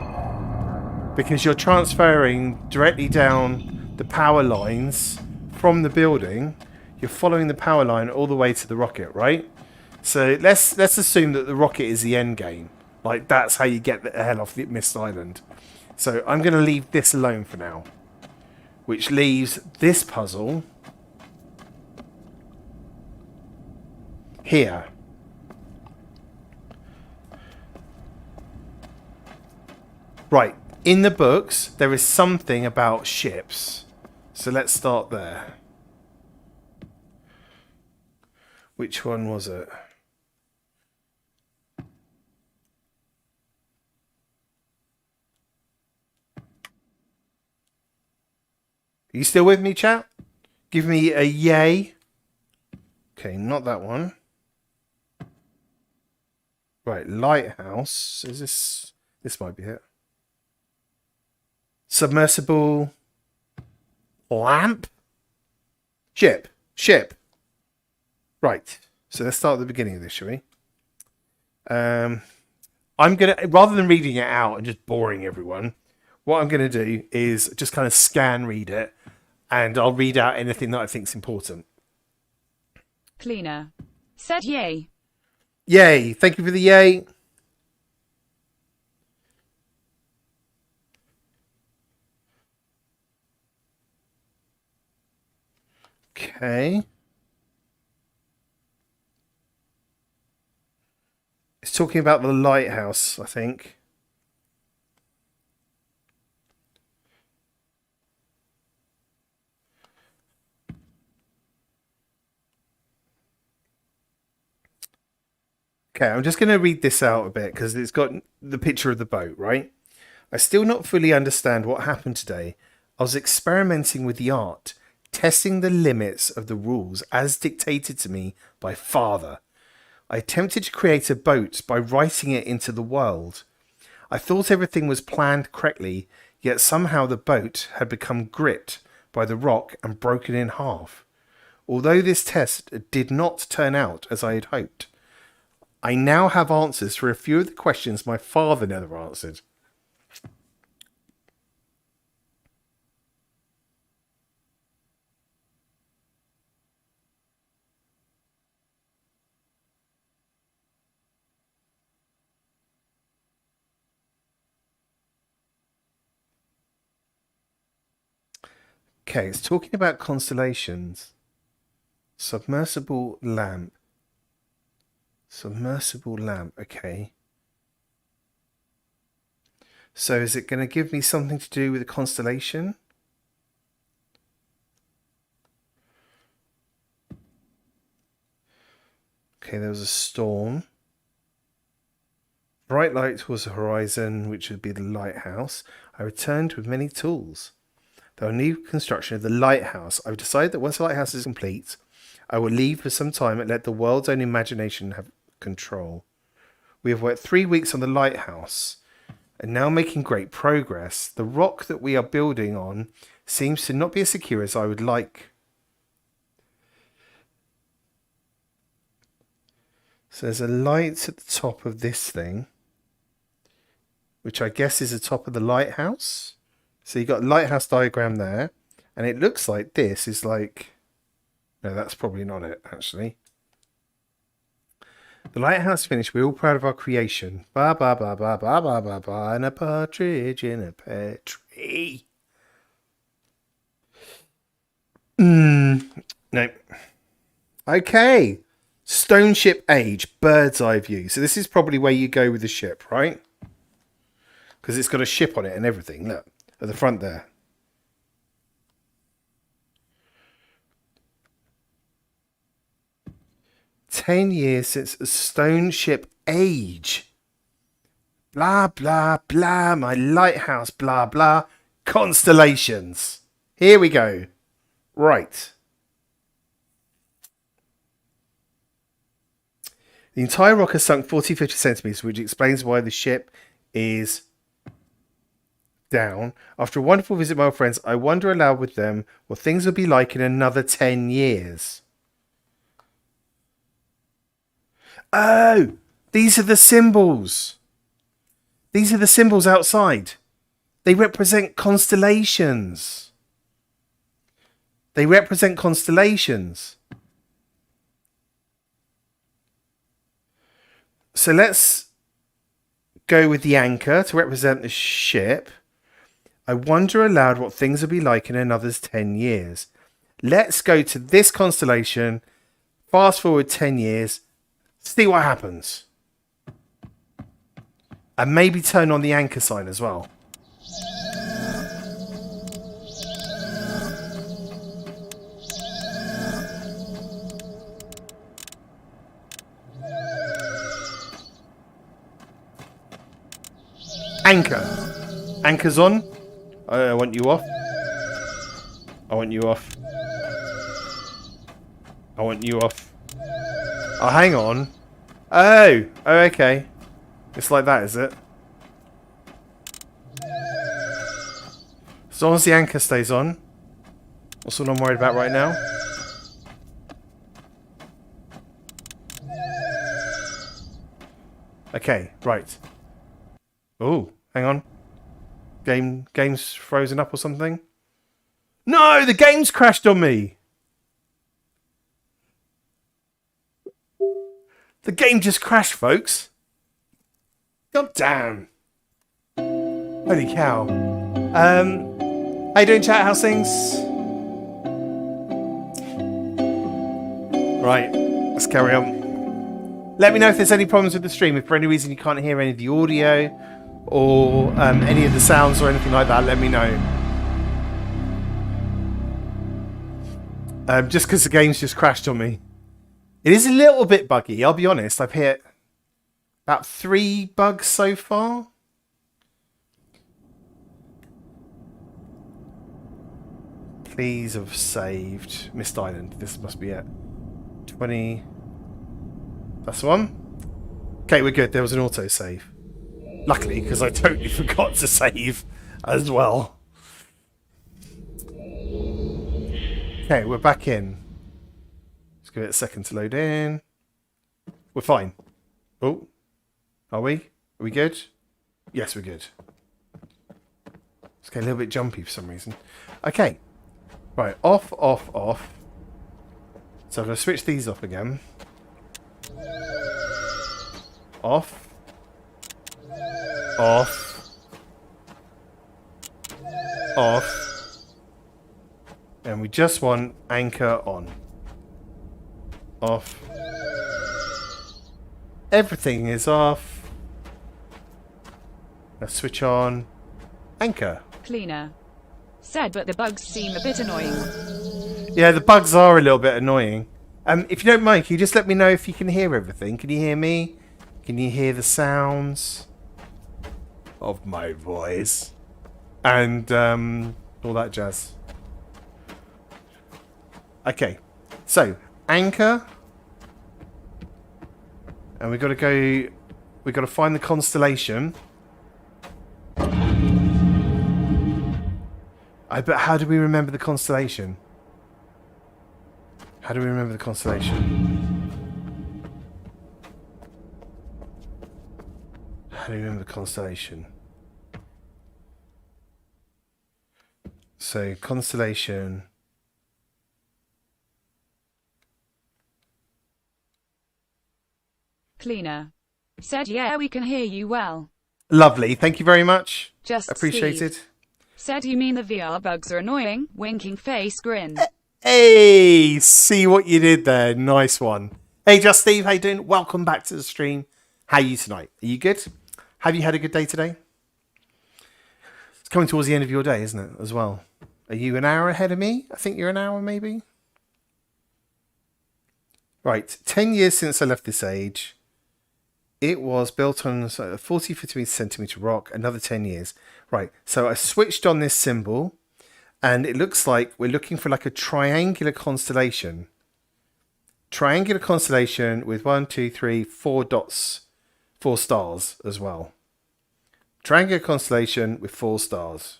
because you're transferring directly down the power lines from the building. You're following the power line all the way to the rocket, right? So let's assume that the rocket is the end game. Like, that's how you get the hell off the MYST Island. So I'm going to leave this alone for now, which leaves this puzzle here. Right, in the books, there is something about ships. So let's start there. Which one was it? Are you still with me, chat? Give me a yay. Okay, not that one. Right, lighthouse. Is this... This might be it. Submersible lamp? Ship. Right. So let's start at the beginning of this, shall we? I'm going to, rather than reading it out and just boring everyone, what I'm going to do is just kind of scan read it, and I'll read out anything that I think is important. Cleaner. Said yay. Yay. Thank you for the yay. Okay. It's talking about the lighthouse, I think. Okay, I'm just going to read this out a bit because it's got the picture of the boat, right? I still not fully understand what happened today. I was experimenting with the art, testing the limits of the rules as dictated to me by Father. I attempted to create a boat by writing it into the world. I thought everything was planned correctly, yet somehow the boat had become gripped by the rock and broken in half. Although this test did not turn out as I had hoped, I now have answers for a few of the questions my father never answered. Okay, it's talking about constellations. Submersible lamp. Submersible lamp, okay. So is it going to give me something to do with a constellation? Okay, there was a storm. Bright light towards the horizon, which would be the lighthouse. I returned with many tools. There are new construction of the lighthouse. I've decided that once the lighthouse is complete, I will leave for some time and let the world's own imagination have control. We have worked 3 weeks on the lighthouse and now making great progress. The rock that we are building on seems to not be as secure as I would like. So there's a light at the top of this thing, which I guess is the top of the lighthouse. So you've got a lighthouse diagram there, and it looks like this is like... No, that's probably not it, actually. The lighthouse finished. We're all proud of our creation. Ba ba ba ba ba ba ba ba, and a partridge in a pear tree. No. Okay. Stone ship age, bird's eye view. So this is probably where you go with the ship, right? Because it's got a ship on it and everything. Look, at the front there. "10 years since a stone ship age. Blah, blah, blah. My lighthouse, blah, blah. Constellations." Here we go. Right. The entire rock has sunk 40-50 centimeters, which explains why the ship is down. After a wonderful visit, my old friends, I wonder aloud with them what things will be like in another 10 years. Oh, these are the symbols. These are the symbols outside. They represent constellations. They represent constellations. So let's go with the anchor to represent the ship. I wonder aloud what things will be like in another 10 years. Let's go to this constellation. Fast forward 10 years. See what happens. And maybe turn on the anchor sign as well. Anchor. Anchor's on. I want you off. I want you off. I want you off. Oh, hang on. Oh, okay. It's like that, is it? As long as the anchor stays on. That's all I'm worried about right now. Okay, right. Oh, hang on. Game's frozen up or something? No, the game's crashed on me. The game just crashed, folks. God damn. Holy cow. How you doing, chat? How's things? Right, let's carry on. Let me know if there's any problems with the stream. If for any reason you can't hear any of the audio or any of the sounds or anything like that, let me know. Just because the game's just crashed on me. It is a little bit buggy, I'll be honest. I've hit about 3 bugs so far. Please have saved MYST Island. This must be it. 20. That's the one. Okay, we're good. There was an autosave. Luckily, because I totally forgot to save as well. Okay, we're back in. Let's give it a second to load in. We're fine. Oh, are we? Are we good? Yes, we're good. Let's get a little bit jumpy for some reason. Okay. Right, off, off, off. So I'm going to switch these up again. Off. Off. Off. And we just want anchor on. Off. Everything is off. Let's switch on anchor. Cleaner. Said, but the bugs seem a bit annoying. Yeah, the bugs are a little bit annoying. If you don't mind, can you just let me know if you can hear everything? Can you hear me? Can you hear the sounds of my voice? And all that jazz. Okay, so anchor. And we've got to go... We've got to find the constellation. But how do we remember the constellation? How do we remember the constellation? How do we remember the constellation? So, constellation. Cleaner. Said, yeah, we can hear you well. Lovely. Thank you very much. Just appreciated. Steve. Said, you mean the VR bugs are annoying? Winking face grin. Hey, see what you did there. Nice one. Hey, Just Steve, how you doing? Welcome back to the stream. How are you tonight? Are you good? Have you had a good day today? It's coming towards the end of your day, isn't it, as well? Are you an hour ahead of me? I think you're an hour, maybe. Right, 10 years since I left this age. It was built on a 40-50 centimetre rock, another 10 years. Right, so I switched on this symbol, and it looks like we're looking for like a triangular constellation. Triangular constellation with 1, 2, 3, 4 dots, 4 stars as well. Triangular constellation with 4 stars.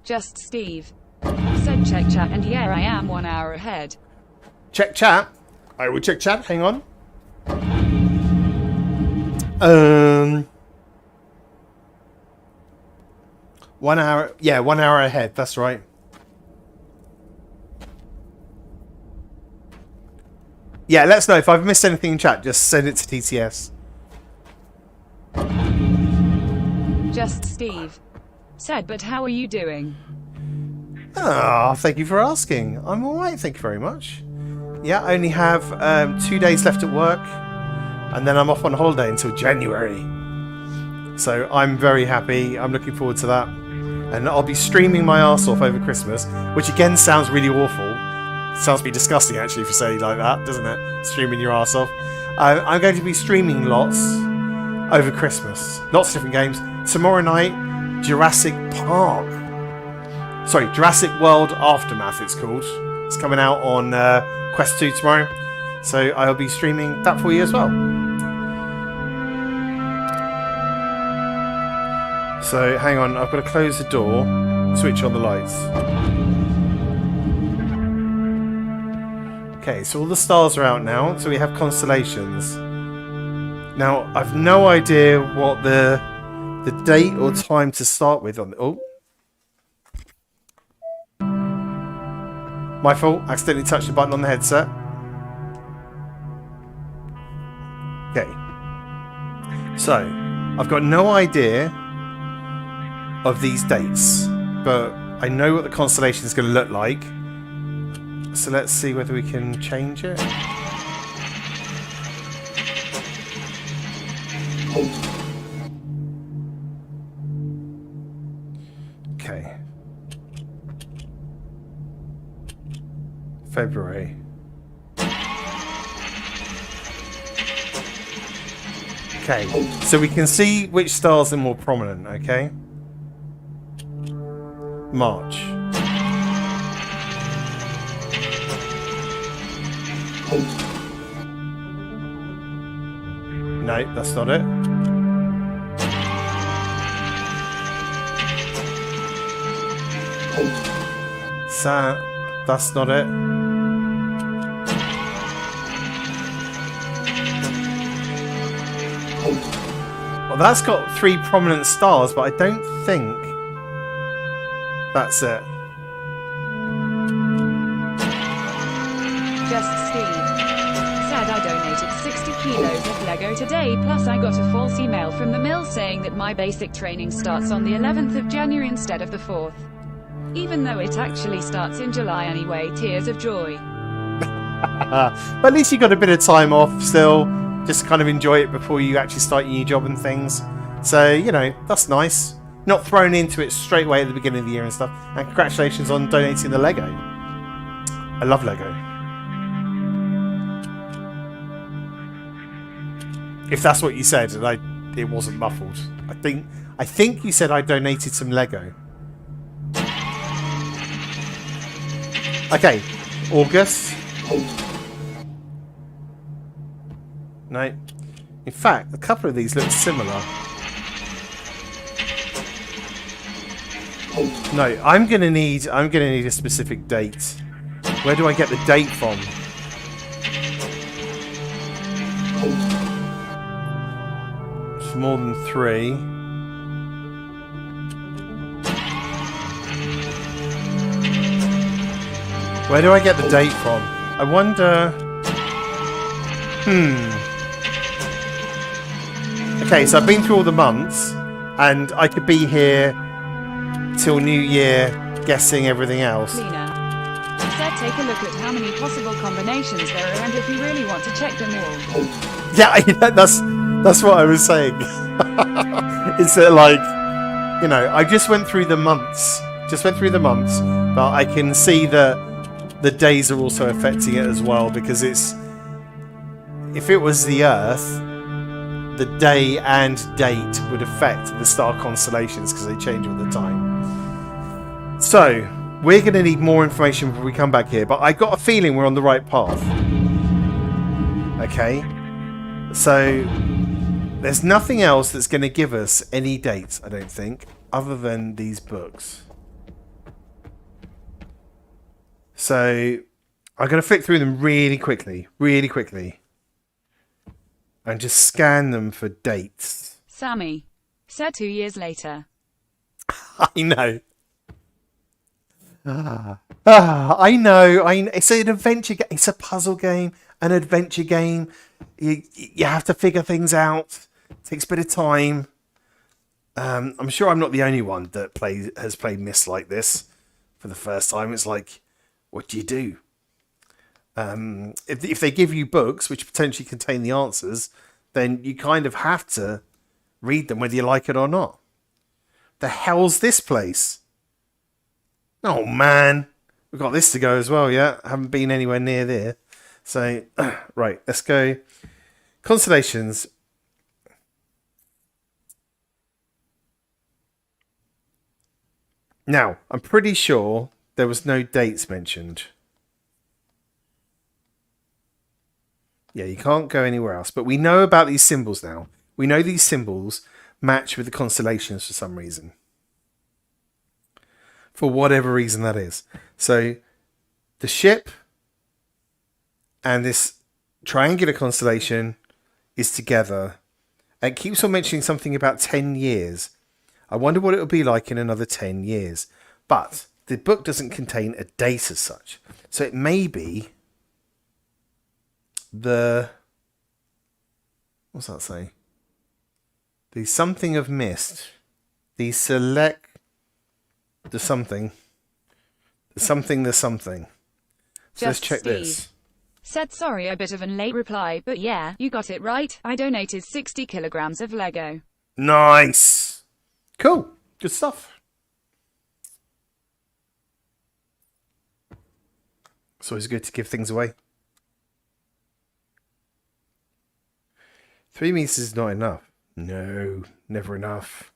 Just Steve. Said check chat, and yeah, I am 1 hour ahead. Check chat. I will check chat. Hang on. 1 hour. Yeah, 1 hour ahead. That's right. Yeah, let us know if I've missed anything in chat. Just send it to TTS. Just Steve. Said, but how are you doing? Ah, thank you for asking. I'm alright, thank you very much. Yeah, I only have 2 days left at work, and then I'm off on holiday until January. So I'm very happy. I'm looking forward to that. And I'll be streaming my arse off over Christmas, which again sounds really awful. Sounds pretty disgusting, actually, if you say it like that, doesn't it? Streaming your arse off. I'm going to be streaming lots over Christmas. Lots of different games. Tomorrow night, Jurassic Park. Sorry, Jurassic World Aftermath it's called. It's coming out on Quest 2 tomorrow. So I'll be streaming that for you as well. So hang on, I've got to close the door, switch on the lights. Okay, so all the stars are out now, so we have constellations. Now, I've no idea what the date or time to start with on the... Oh. My fault, accidentally touched the button on the headset. Okay. So, I've got no idea of these dates, but I know what the constellation is going to look like. So let's see whether we can change it. Okay. February. Okay, so we can see which stars are more prominent, okay? March. No, that's not it. That's not it. Well, that's got 3 prominent stars, but I don't think that's it. Just Steve. Said I donated 60 kilos of Lego today, plus I got a false email from the mill saying that my basic training starts on the 11th of January instead of the 4th. Even though it actually starts in July anyway, tears of joy. But at least you got a bit of time off still. Just kind of enjoy it before you actually start your new job and things. So, you know, that's nice. Not thrown into it straight away at the beginning of the year and stuff. And congratulations on donating the Lego. I love Lego. If that's what you said, and it wasn't muffled. I think you said I donated some Lego. Okay, August. No. In fact, a couple of these look similar. No, I'm gonna need a specific date. Where do I get the date from? It's more than 3. Where do I get the date from? I wonder... Okay, so I've been through all the months, and I could be here till New Year, guessing everything else. Lena. Said take a look at how many possible combinations there are, and if you really want to check them all. Yeah, that's what I was saying. It's that, like, you know, I just went through the months. But I can see that the days are also affecting it as well, because it's... If it was the Earth, the day and date would affect the star constellations because they change all the time. So, we're going to need more information before we come back here, but I got a feeling we're on the right path. Okay? So, there's nothing else that's going to give us any dates, I don't think, other than these books. So, I'm going to flick through them really quickly. And just scan them for dates. Sammy. Said 2 years later. I know. I know. It's an adventure game. It's a puzzle game, an adventure game. You have to figure things out. It takes a bit of time. I'm sure I'm not the only one that has played MYST like this for the first time. It's like, what do you do? If they give you books which potentially contain the answers, then you kind of have to read them whether you like it or not. The hell's this place? Oh man, we've got this to go as well. Yeah, haven't been anywhere near there. So right, let's go. Constellations. Now, I'm pretty sure there was no dates mentioned. Yeah, you can't go anywhere else. But we know about these symbols now. We know these symbols match with the constellations for some reason. For whatever reason that is. So the ship and this triangular constellation is together. It keeps on mentioning something about 10 years. I wonder what it will be like in another 10 years. But the book doesn't contain a date as such. So it may be the... What's that say? The something of MYST. The select... The something. The something, the something. So let's check this. Said sorry, a bit of a late reply, but yeah, you got it right. I donated 60 kilograms of Lego. Nice. Cool. Good stuff. It's always good to give things away. 3 meters is not enough. No, never enough.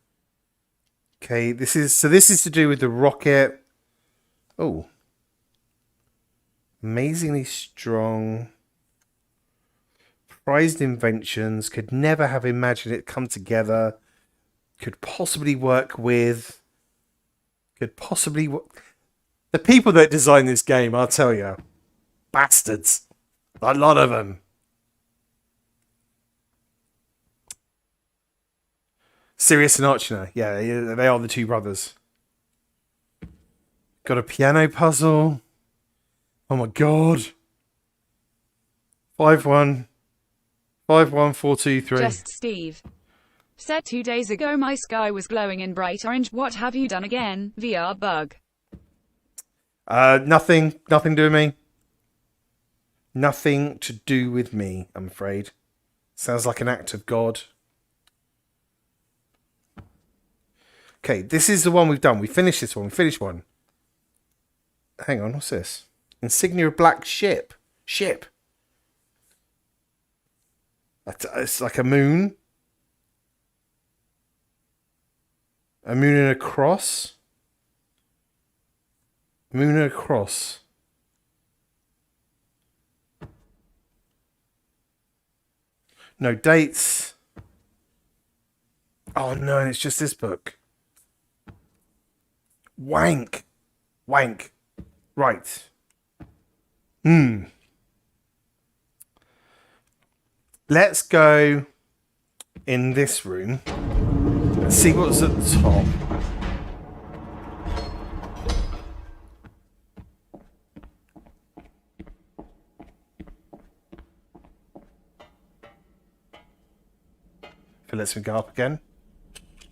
Okay, this is to do with the rocket. Oh. Amazingly strong. Prized inventions. Could never have imagined it come together. Could possibly work with. Could possibly work. The people that designed this game, I'll tell you. Bastards. A lot of them. Sirius and Archana. Yeah, they are the two brothers. Got a piano puzzle. Oh my god. 5-1. 5-1-4-2-3. Just Steve. Said 2 days ago my sky was glowing in bright orange. What have you done again? VR bug. Nothing to do with me. Nothing to do with me, I'm afraid. Sounds like an act of God. Okay, this is the one we've done. We finished this one. We finished one. Hang on, what's this? Insignia of Black Ship. Ship. It's like a moon. A moon and a cross. Moon and a cross. No dates. Oh no, and it's just this book. Wank. Wank. Right. Let's go in this room and see what's at the top. If it lets me go up again.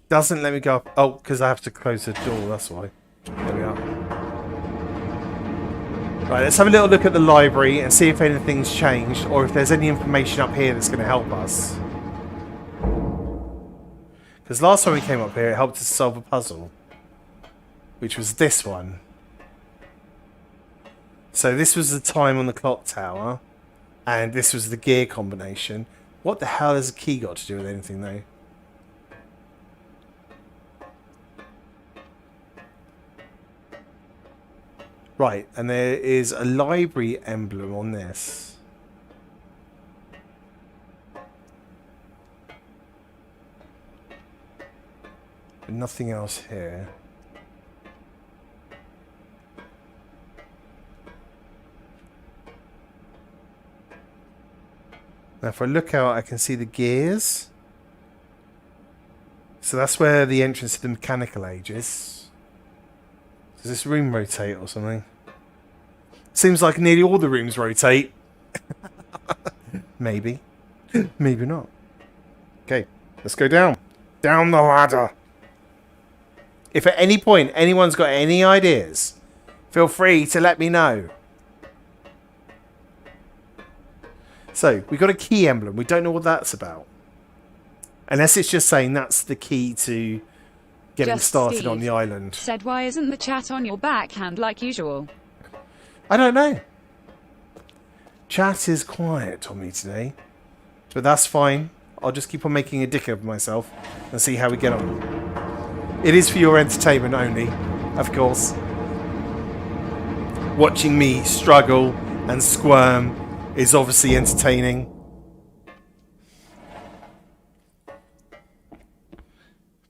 Doesn't let me go up. Oh, because I have to close the door, that's why. There we are. Right, let's have a little look at the library and see if anything's changed or if there's any information up here that's going to help us. Because last time we came up here, it helped us solve a puzzle. Which was this one. So this was the time on the clock tower. And this was the gear combination. What the hell has a key got to do with anything, though? Right, and there is a library emblem on this. But nothing else here. Now if I look out, I can see the gears. So that's where the entrance to the mechanical age is. Does this room rotate or something? Seems like nearly all the rooms rotate. Maybe. Maybe not. Okay, let's go down. Down the ladder. If at any point anyone's got any ideas, feel free to let me know. So, we got a key emblem. We don't know what that's about. Unless it's just saying that's the key to getting Just started Steve on the island. said why isn't the chat on your backhand like usual? I don't know. Chat is quiet on me today. But that's fine. I'll just keep on making a dick of myself and see how we get on. It is for your entertainment only, of course. Watching me struggle and squirm is obviously entertaining.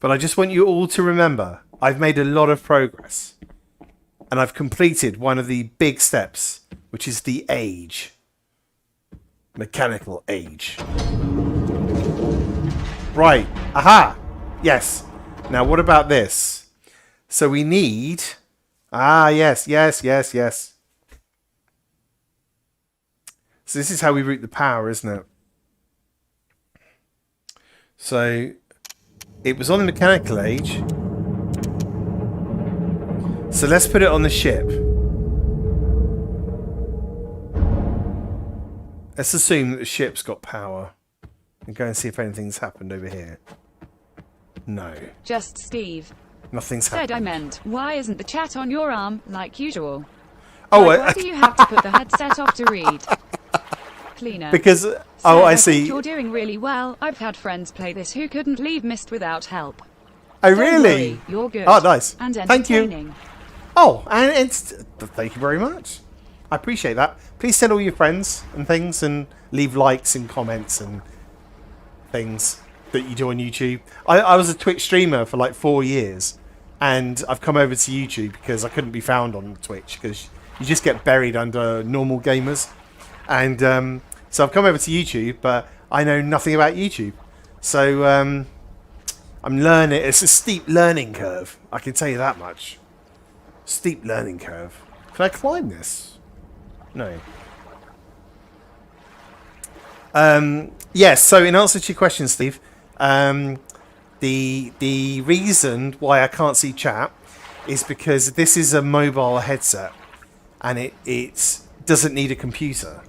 But I just want you all to remember, I've made a lot of progress. And I've completed one of the big steps, which is the age. Mechanical age. Right. Aha! Yes. Now, what about this? So we need... Ah, yes. So this is how we route the power, isn't it? So it was on the mechanical age. So let's put it on the ship. Let's assume that the ship's got power. And go and see if anything's happened over here. No. Just Steve. Nothing's Said happened. I meant, why isn't the chat on your arm, like usual? Oh, Like, why do you have to put the headset off to read? Cleaner. because... Said, Oh, I think see. You're doing really well. I've had friends play this who couldn't leave MYST without help. Oh, Don't really? worry, you're good. Oh, nice. And Thank you. entertaining. Oh, and thank you very much. I appreciate that. Please send all your friends and things and leave likes and comments and things that you do on YouTube. I was a Twitch streamer for like 4 years, and I've come over to YouTube because I couldn't be found on Twitch because you just get buried under normal gamers. And so I've come over to YouTube, but I know nothing about YouTube. So I'm learning. It's a steep learning curve. I can tell you that much. Steep learning curve. Can I climb this? No. Yes, so in answer to your question, Steve, the reason why I can't see chat is because this is a mobile headset and it doesn't need a computer.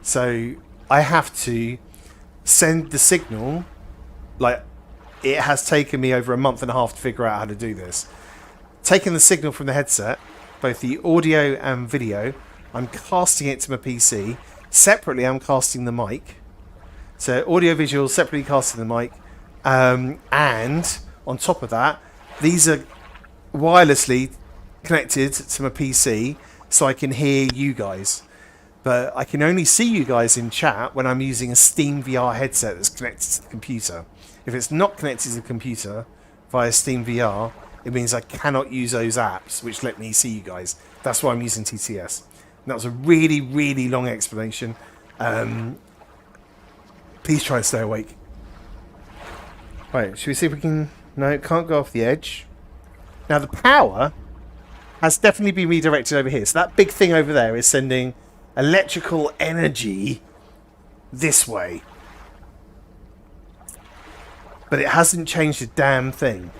So I have to send the signal, like it has taken me over a month and a half to figure out how to do this. Taking the signal from the headset, both the audio and video, I'm casting it to my PC. Separately, I'm casting the mic. So audio visual separately casting the mic. And on top of that, these are wirelessly connected to my PC so I can hear you guys. But I can only see you guys in chat when I'm using a Steam VR headset that's connected to the computer. If it's not connected to the computer via Steam VR, it means I cannot use those apps which let me see you guys. That's why I'm using TTS. And that was a really, really long explanation. Please try and stay awake. Right, should we see if we can... No, it can't go off the edge. Now, the power has definitely been redirected over here. So that big thing over there is sending electrical energy this way. But it hasn't changed a damn thing.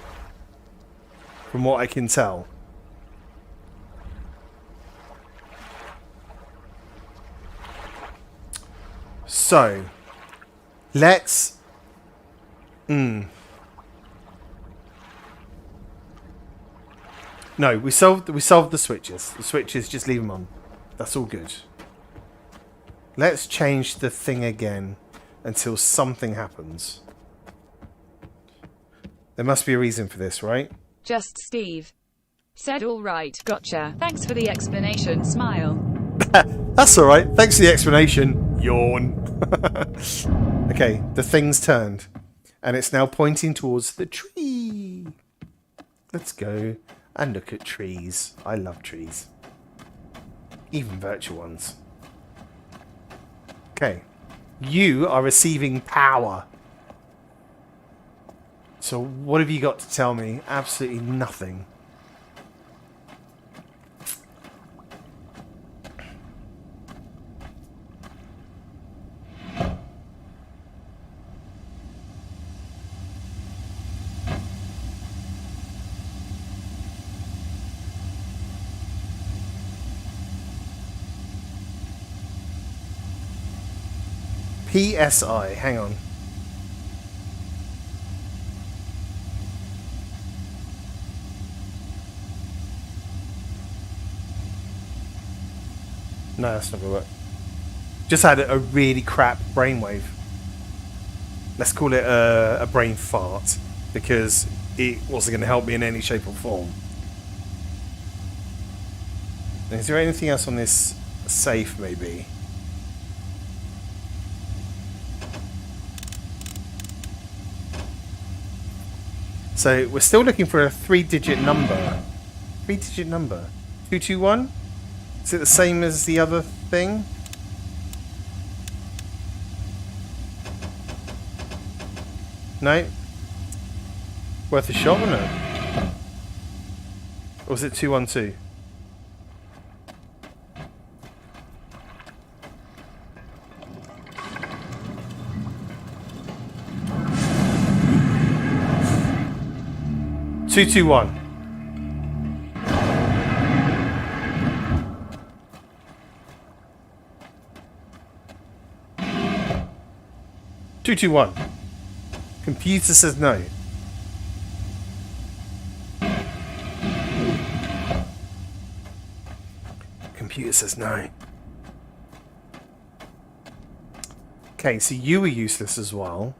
From what I can tell. So, let's... No, we solved the switches. The switches, just leave them on. That's all good. Let's change the thing again until something happens. There must be a reason for this, right? Just Steve. Said all right, gotcha. Thanks for the explanation, smile. That's alright. Thanks for the explanation. Yawn. Okay, the thing's turned. And it's now pointing towards the tree. Let's go and look at trees. I love trees. Even virtual ones. Okay. You are receiving power. So what have you got to tell me? Absolutely nothing. PSI, hang on. No, that's not gonna work. Just had a really crap brainwave. Let's call it a brain fart, because it wasn't going to help me in any shape or form. Is there anything else on this safe, maybe? So we're still looking for a 3-digit number. 3-digit number. 221? Is it the same as the other thing? No? Worth a shot, wasn't it? Or was it 212? Two, 221. Two, 221. Computer says no. Computer says no. Okay, so you were useless as well.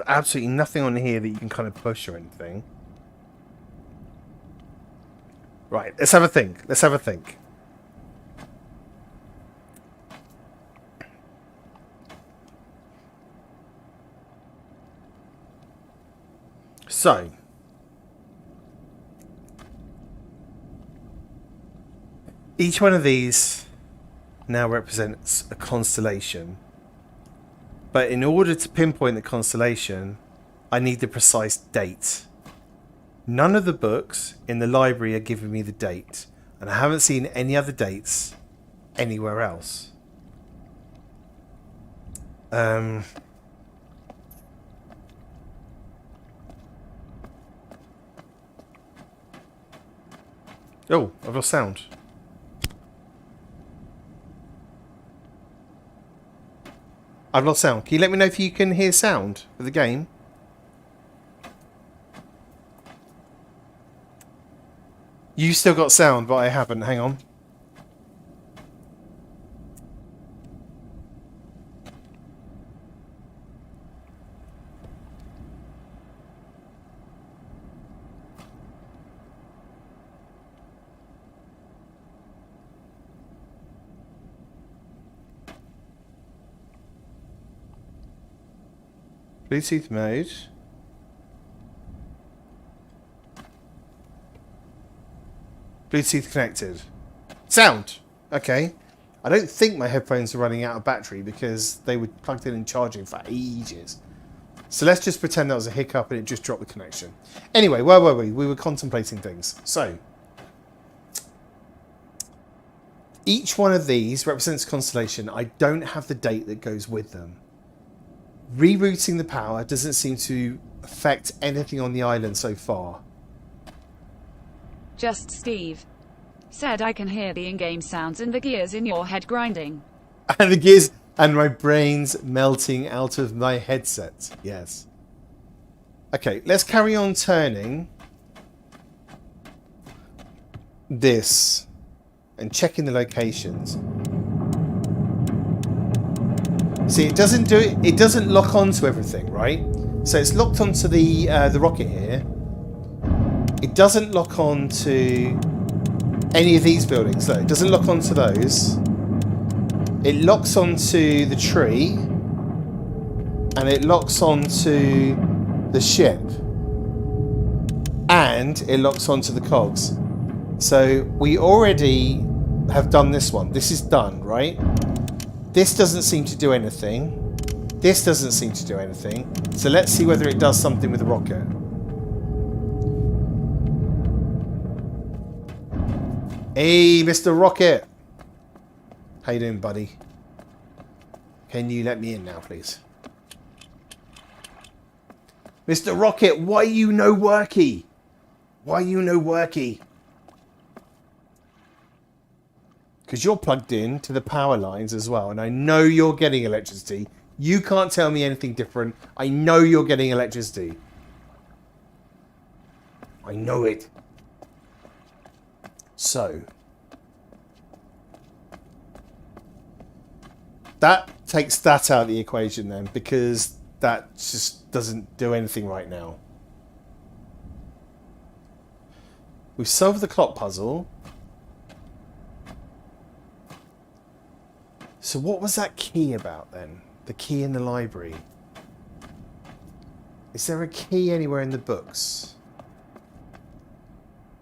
Absolutely nothing on here that you can kind of push or anything. Right, let's have a think. Let's have a think. So, each one of these now represents a constellation. But in order to pinpoint the constellation, I need the precise date. None of the books in the library are giving me the date, and I haven't seen any other dates anywhere else. Oh, I've lost sound. I've lost sound. Can you let me know if you can hear sound of the game? You still got sound, but I haven't. Hang on. Bluetooth mode. Bluetooth connected. Sound! Okay. I don't think my headphones are running out of battery because they were plugged in and charging for ages. So let's just pretend that was a hiccup and it just dropped the connection. Anyway, where were we? We were contemplating things. So, each one of these represents a constellation. I don't have the date that goes with them. Rerouting the power doesn't seem to affect anything on the island so far. Just Steve. Said I can hear the in-game sounds and the gears in your head grinding. And the gears and my brain's melting out of my headset. Yes. Okay, let's carry on turning this and checking the locations. See, it doesn't do it. It doesn't lock onto everything, right? So it's locked onto the rocket here. It doesn't lock onto any of these buildings. Though it doesn't lock onto those. It locks onto the tree, and it locks onto the ship, and it locks onto the cogs. So we already have done this one. This is done, right? This doesn't seem to do anything. This doesn't seem to do anything. So let's see whether it does something with the rocket. Hey, Mr. Rocket. How you doing, buddy? Can you let me in now, please? Mr. Rocket, why you no worky? Why you no worky? Because you're plugged in to the power lines as well, and I know you're getting electricity. You can't tell me anything different. I know you're getting electricity. I know it. So, that takes that out of the equation then, because that just doesn't do anything right now. We've solved the clock puzzle. So what was that key about then? The key in the library. Is there a key anywhere in the books?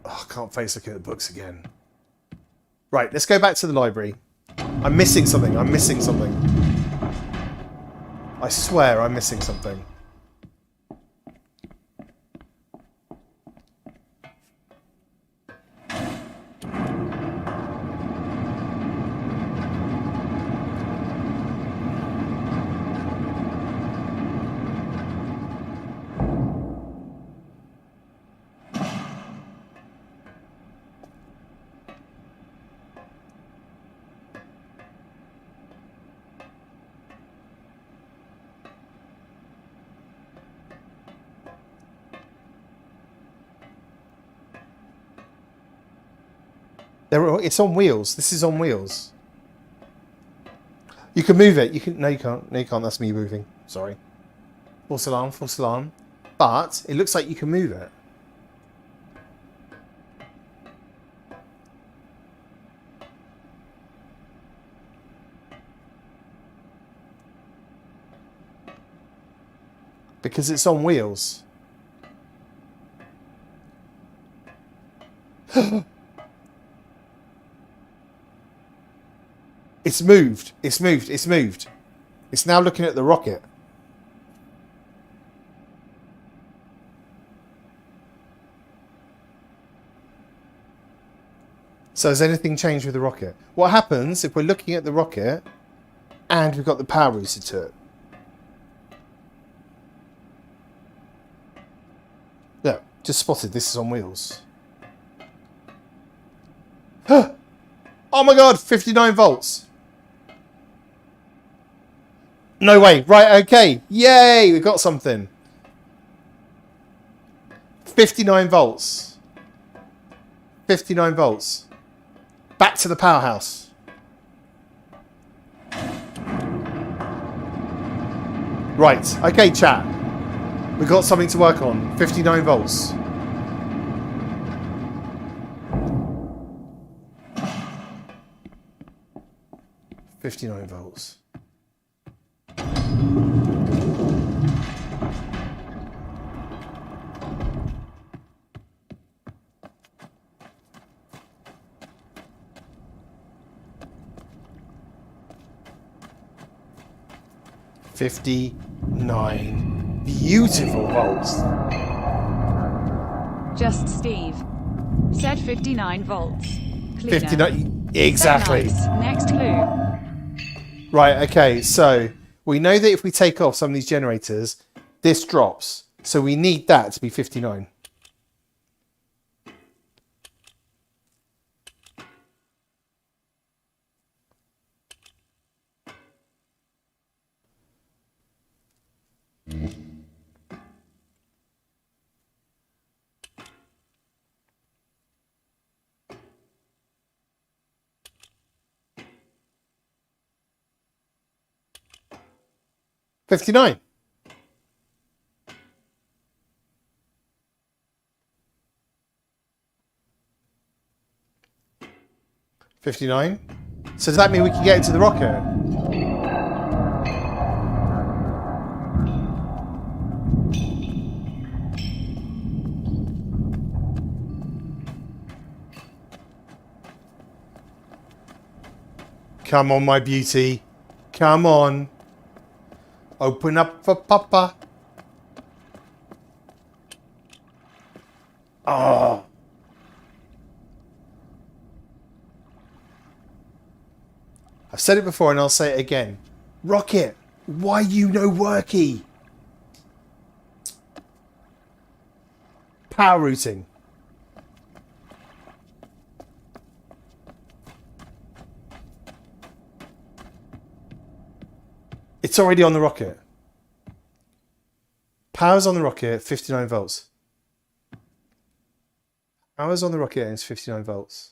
Oh, I can't face looking at the books again. Right, let's go back to the library. I'm missing something. I'm missing something. I swear I'm missing something. It's on wheels. This is on wheels. You can move it. You can. No, you can't. No, you can't. That's me moving. Sorry. False alarm. False alarm. But it looks like you can move it. Because it's on wheels. It's moved. It's moved. It's moved. It's now looking at the rocket. So has anything changed with the rocket? What happens if we're looking at the rocket and we've got the power router to it? Look, just spotted this is on wheels. Oh my god, 59 volts. No way. Right, okay. Yay, we got something. 59 volts. 59 volts. Back to the powerhouse. Right, okay, chat. We've got something to work on. 59 volts. $59 volts. $59 beautiful volts. Just Steve said 59 volts. Cleaner. 59 exactly. Very nice. Next clue. Right, okay, so we know that if we take off some of these generators, this drops. So we need that to be 59. $59. $59. So does that mean we can get into the rocket? Come on, my beauty. Come on. Open up for Papa. Oh. I've said it before and I'll say it again. Rocket, why you no worky? Power routing. It's already on the rocket. Power's on the rocket, 59 volts. Power's on the rocket and it's 59 volts.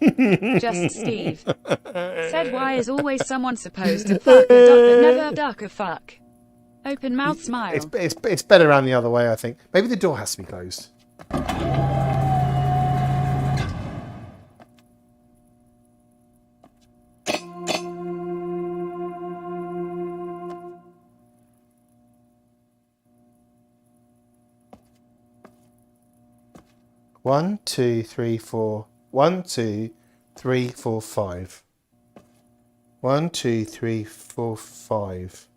Just Steve. Said why is always someone supposed to fuck a duck but never duck a fuck? Open mouth smile. It's better around the other way, I think. Maybe the door has to be closed. One, two, three, four. 1, 2, 3, 4, 5. 1, 2, 3, 4, 5.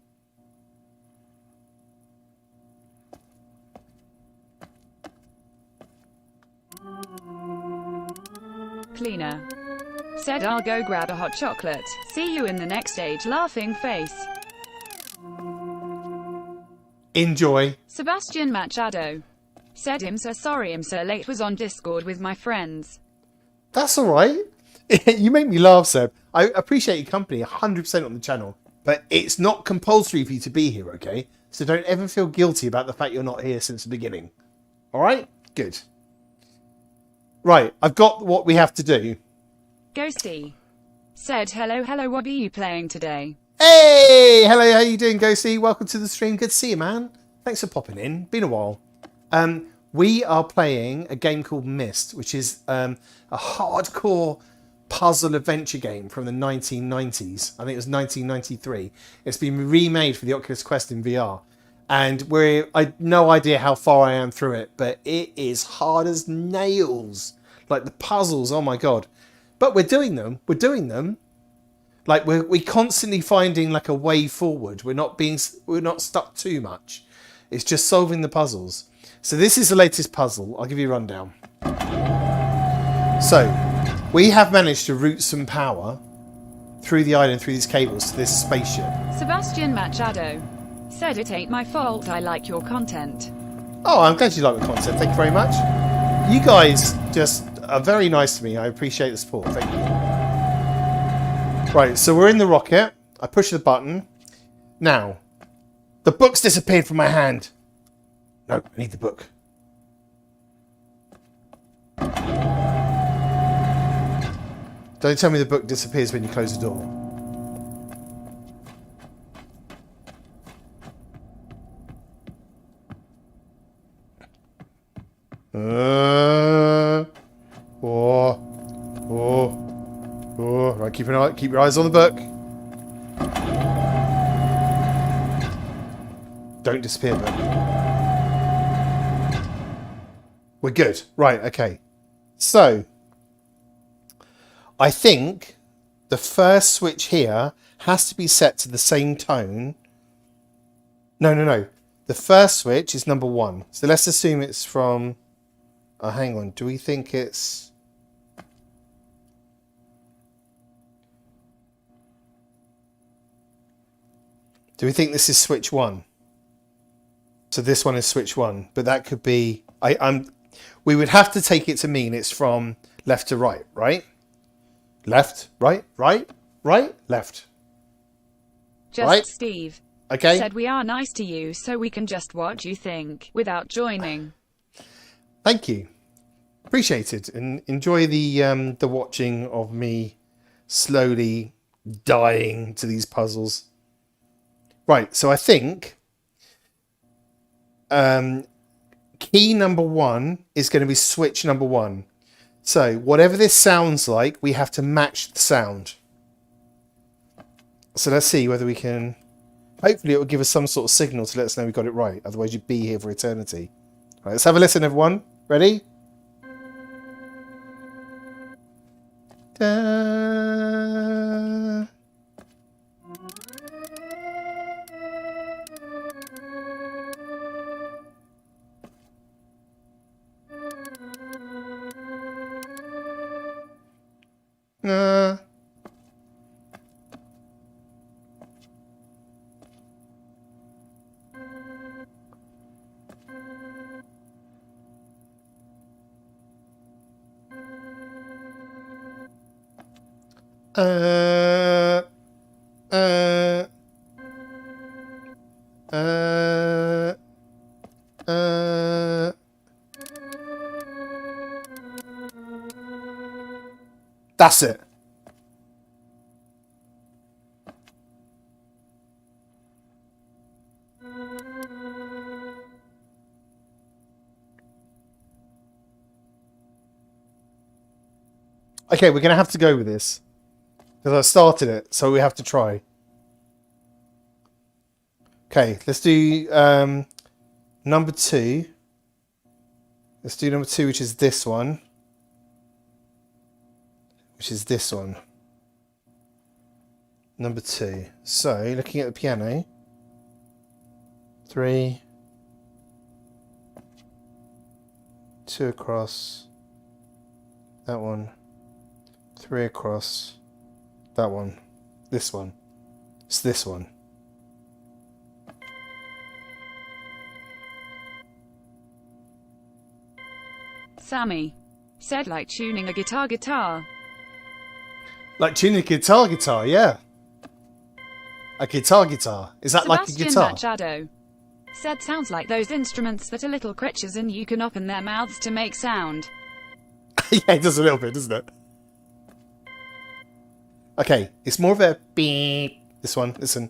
Cleaner. Said I'll go grab a hot chocolate. See you in the next stage. Laughing face. Enjoy. Sebastian Machado. Said I'm so sorry I'm so late. Was on Discord with my friends. That's all right. You make me laugh, Seb. I appreciate your company 100% on the channel, but it's not compulsory for you to be here, okay? So don't ever feel guilty about the fact you're not here since the beginning. All right? Good. Right, I've got what we have to do. Ghosty. Said hello, what are you playing today? Hey! Hello, how you doing, Ghosty? Welcome to the stream. Good to see you, man. Thanks for popping in. Been a while. We are playing a game called MYST, which is a hardcore puzzle adventure game from the 1990s. I think it was 1993. It's been remade for the Oculus Quest in VR. And I no idea how far I am through it, but it is hard as nails. Like the puzzles, oh my god. But we're doing them. We're doing them. Like we're constantly finding like a way forward. We're not stuck too much. It's just solving the puzzles. So this is the latest puzzle. I'll give you a rundown. So we have managed to route some power through the island, through these cables to this spaceship. Sebastian Machado. Said it ain't my fault. I like your content. Oh, I'm glad you like the content. Thank you very much. You guys just are very nice to me. I appreciate the support. Thank you. Right, so we're in the rocket. I push the button. Now, the book's disappeared from my hand. No, I need the book. Don't tell me the book disappears when you close the door. Right, keep your eyes on the book. Don't disappear, book. We're good. Right, okay. So, I think the first switch here has to be set to the same tone. No. The first switch is number 1. So let's assume it's from... Oh, hang on. Do we think it's... Do we think this is switch 1? So this one is switch 1. But that could be... We would have to take it to mean it's from left to right, right? Left, right, left. Just right? Steve. Okay. Said we are nice to you so we can just watch you think without joining. Thank you. Appreciate it. And enjoy the watching of me slowly dying to these puzzles. Right, so I think key number 1 is going to be switch number 1. So whatever this sounds like, we have to match the sound. So let's see whether we can... Hopefully it will give us some sort of signal to let us know we got it right. Otherwise you'd be here for eternity. Right, let's have a listen, everyone. Ready? Da. That's it. Okay, we're going to have to go with this. Because I started it, so we have to try. Okay, let's do number 2. Let's do number 2, which is this one. Which is this one. Number 2. So, looking at the piano. 3. 2 across. That one. 3 across. That one. This one. It's this one. Sammy said like tuning a guitar. Like tuning a guitar, yeah. A guitar. Is that like a Sebastian guitar? Machado said sounds like those instruments that are little creatures and you can open their mouths to make sound. Yeah, it does a little bit, doesn't it? Okay, it's more of a beep. This one, listen.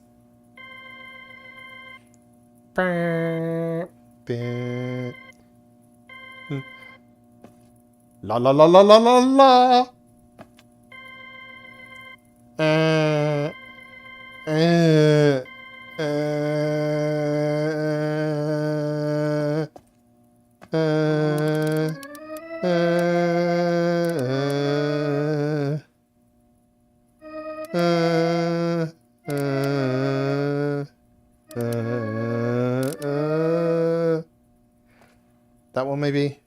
Beep. La la la la la la la. Uh, uh, uh, that one maybe.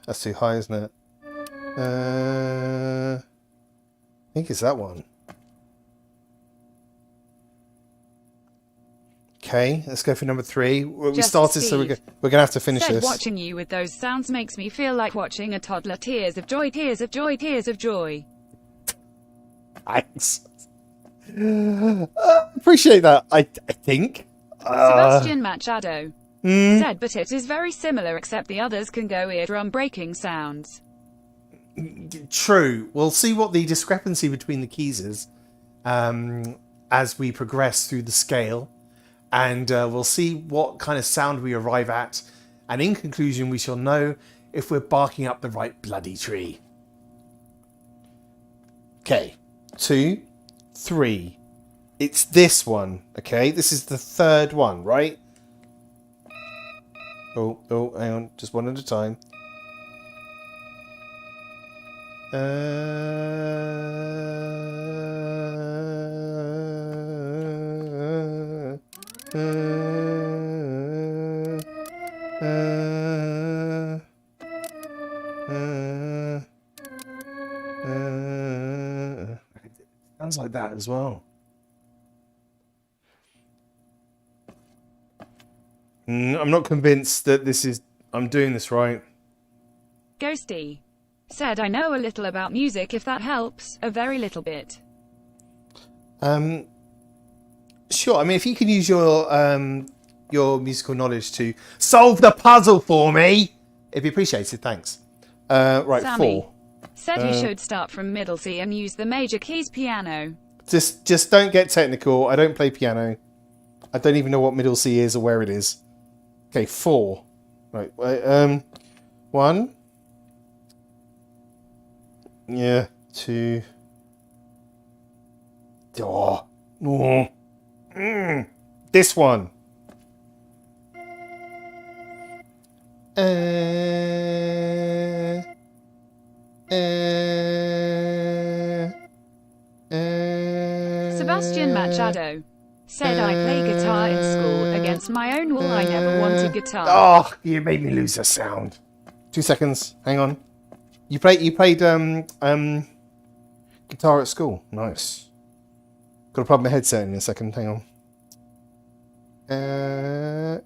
That's too high, isn't it? I think it's that one. Okay, let's go for number 3. We Just started, so Steve we're gonna have to finish said this. watching you with those sounds makes me feel like watching a toddler. Tears of joy, tears of joy, tears of joy. Thanks. Appreciate that. I think. Sebastian Machado said, but it is very similar except the others can go eardrum breaking sounds. True. We'll see what the discrepancy between the keys is as we progress through the scale. And we'll see what kind of sound we arrive at. And in conclusion, we shall know if we're barking up the right bloody tree. Okay. 2, 3. It's this one. Okay. This is the 3rd one, right? Oh, hang on. Just one at a time. Sounds like that as well. I'm not convinced that I'm doing this right. Ghosty said, I know a little about music if that helps, a very little bit. Sure. I mean, if you can use your musical knowledge to solve the puzzle for me, it'd be appreciated. Thanks. Right, Sammy 4. said you should start from middle C and use the major keys piano. Just don't get technical. I don't play piano. I don't even know what middle C is or where it is. Okay, 4. Right. 1. Yeah. 2. Oh. This one. Sebastian Machado said, I play guitar in school. Against my own will, I never wanted guitar. Oh, you made me lose the sound. 2 seconds. Hang on. You played guitar at school. Nice. Got to plug my headset in a second. Hang on. Uh,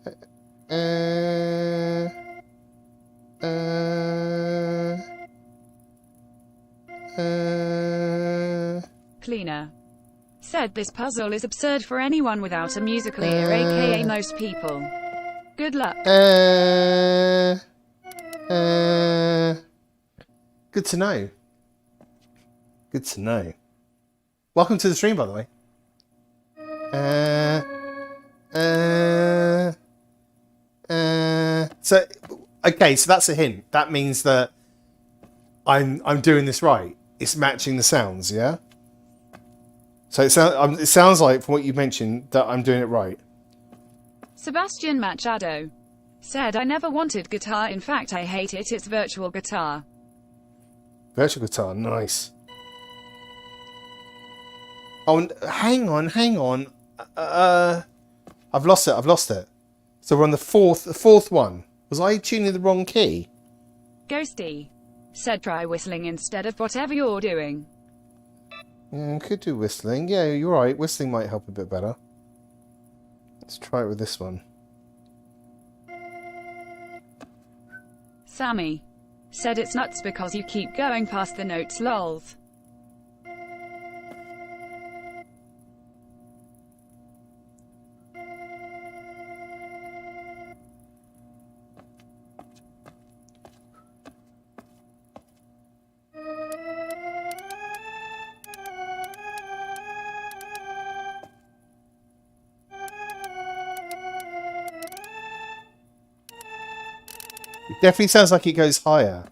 Cleaner. Said this puzzle is absurd for anyone without a musical ear, aka most people. Good luck. Good to know. Good to know. Welcome to the stream, by the way. So, okay, so that's a hint. That means that I'm doing this right. It's matching the sounds, yeah? So it sounds like, from what you mentioned, that I'm doing it right. Sebastian Machado. Said I never wanted guitar, in fact I hate it, it's virtual guitar. Virtual guitar, nice. Oh, hang on. I've lost it. So we're on the fourth one. Was I tuning the wrong key? Ghosty. Said try whistling instead of whatever you're doing. Yeah, could do whistling. Yeah, you're right. Whistling might help a bit better. Let's try it with this one. Sammy. Said it's nuts because you keep going past the notes, lols. It definitely sounds like it goes higher.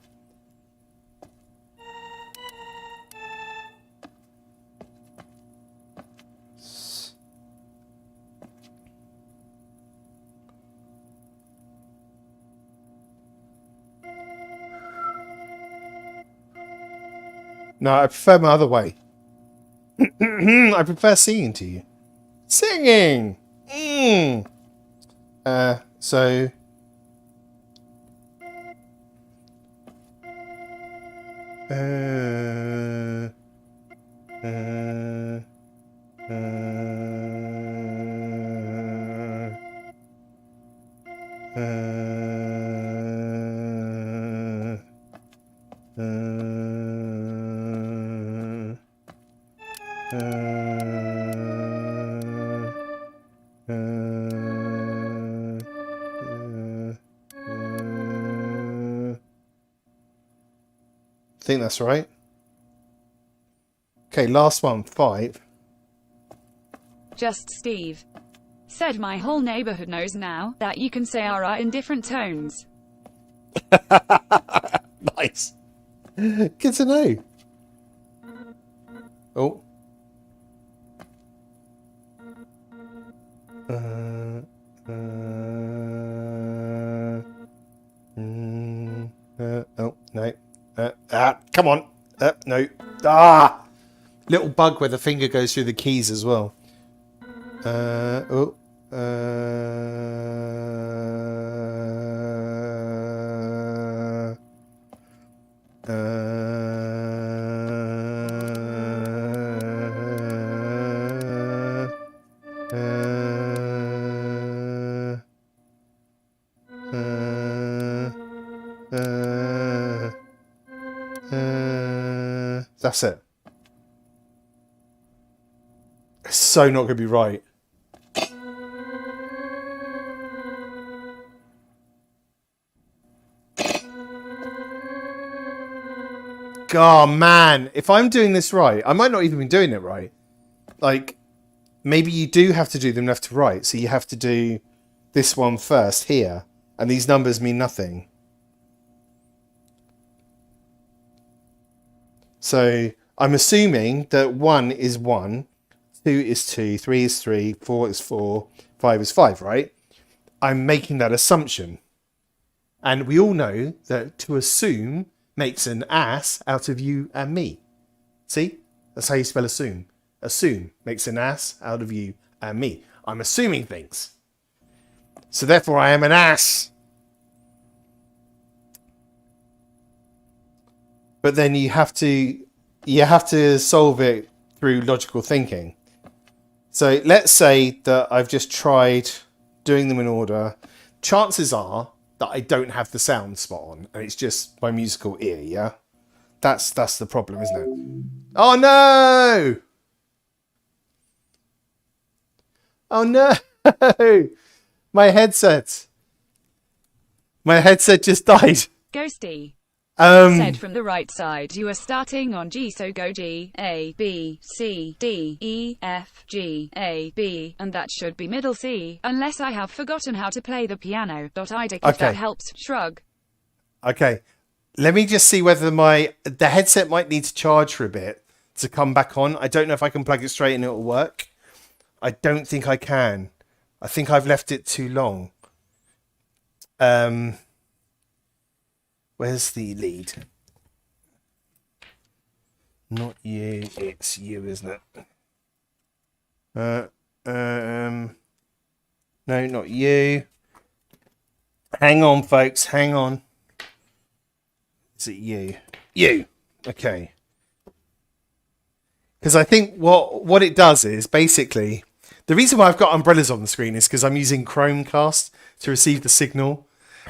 No, I prefer my other way. I prefer singing to you. Singing! So... I think that's right. Okay, last one, 5. Just Steve. Said my whole neighborhood knows now that you can say "ara" in different tones. Nice. Good to know. Oh. Oh, no. Come on. No. Little bug where the finger goes through the keys as well. That's it. It's so not going to be right. Oh man, if I'm doing this right, I might not even be doing it right. Like, maybe you do have to do them left to right, so you have to do this one first here, and these numbers mean nothing. So I'm assuming that 1 is 1, 2 is 2, 3 is 3, 4 is 4, 5 is 5, right? I'm making that assumption. And we all know that to assume makes an ass out of you and me. See? That's how you spell assume. Assume makes an ass out of you and me. I'm assuming things. So therefore I am an ass. But then you have to solve it through logical thinking. So let's say that I've just tried doing them in order, chances are that I don't have the sound spot on, and it's just my musical ear, yeah? That's the problem, isn't it? Oh no! Oh no! My headset just died. Ghosty. Said from the right side, you are starting on G, so go G, A, B, C, D, E, F, G, A, B, and that should be middle C, unless I have forgotten how to play the piano. If that helps, shrug. Okay, let me just see whether the headset might need to charge for a bit to come back on. I don't know if I can plug it straight and it'll work. I don't think I can. I think I've left it too long. Where's the lead? Not you, it's you, isn't it? No, not you. Hang on, folks, hang on. Is it you? You. Okay. Because I think what it does is basically, the reason why I've got umbrellas on the screen is because I'm using Chromecast to receive the signal.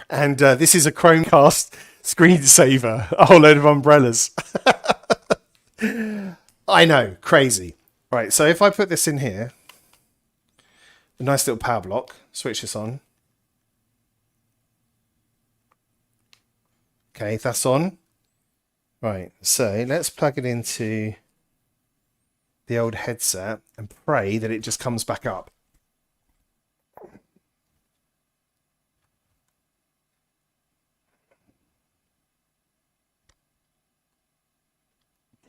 And this is a Chromecast screensaver, a whole load of umbrellas. I know, crazy. Right, so if I put this in here, a nice little power block, switch this on. Okay, that's on. Right, so let's plug it into the old headset and pray that it just comes back up.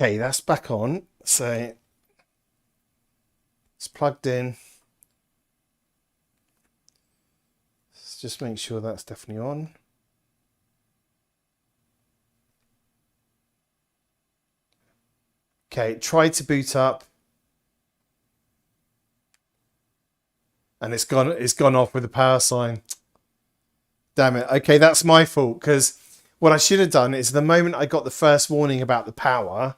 Okay, that's back on. So it's plugged in. Let's just make sure that's definitely on. Okay, try to boot up. And it's gone off with the power sign. Damn it. Okay, that's my fault, because what I should have done is the moment I got the first warning about the power,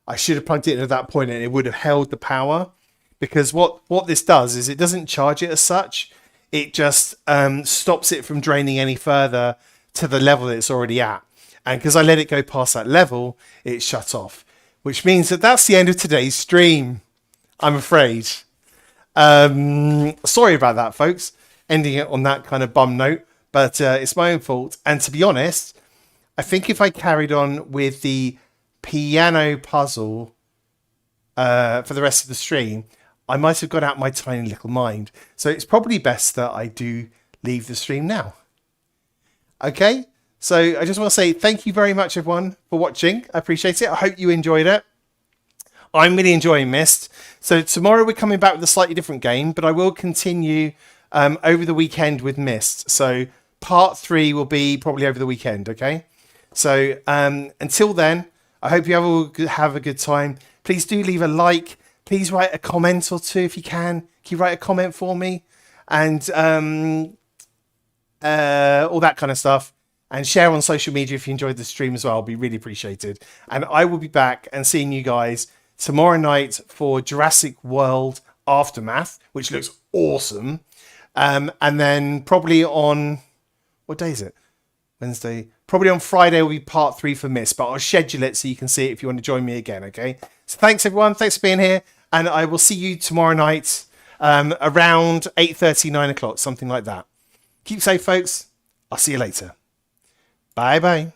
I should have plugged it in at that point and it would have held the power. Because what this does is it doesn't charge it as such. It just stops it from draining any further to the level that it's already at. And because I let it go past that level, it shut off. Which means that that's the end of today's stream, I'm afraid. Sorry about that, folks. Ending it on that kind of bum note. But it's my own fault. And to be honest, I think if I carried on with the piano puzzle for the rest of the stream, I might have got out my tiny little mind. So it's probably best that I do leave the stream now. Okay, so I just want to say thank you very much, everyone, for watching. I appreciate it. I hope you enjoyed it. I'm really enjoying MYST. So tomorrow we're coming back with a slightly different game, but I will continue over the weekend with MYST. So part 3 will be probably over the weekend, okay? So until then, I hope you have a good time. Please do leave a like. Please write a comment or two if you can. Can you write a comment for me? And all that kind of stuff. And share on social media if you enjoyed the stream as well. It'll be really appreciated. And I will be back and seeing you guys tomorrow night for Jurassic World Aftermath, which looks awesome. And then probably on... What day is it? Wednesday. Probably on Friday will be part 3 for MYST, but I'll schedule it so you can see it if you want to join me again, okay? So thanks, everyone. Thanks for being here. And I will see you tomorrow night around 8:30, 9 o'clock, something like that. Keep safe, folks. I'll see you later. Bye-bye.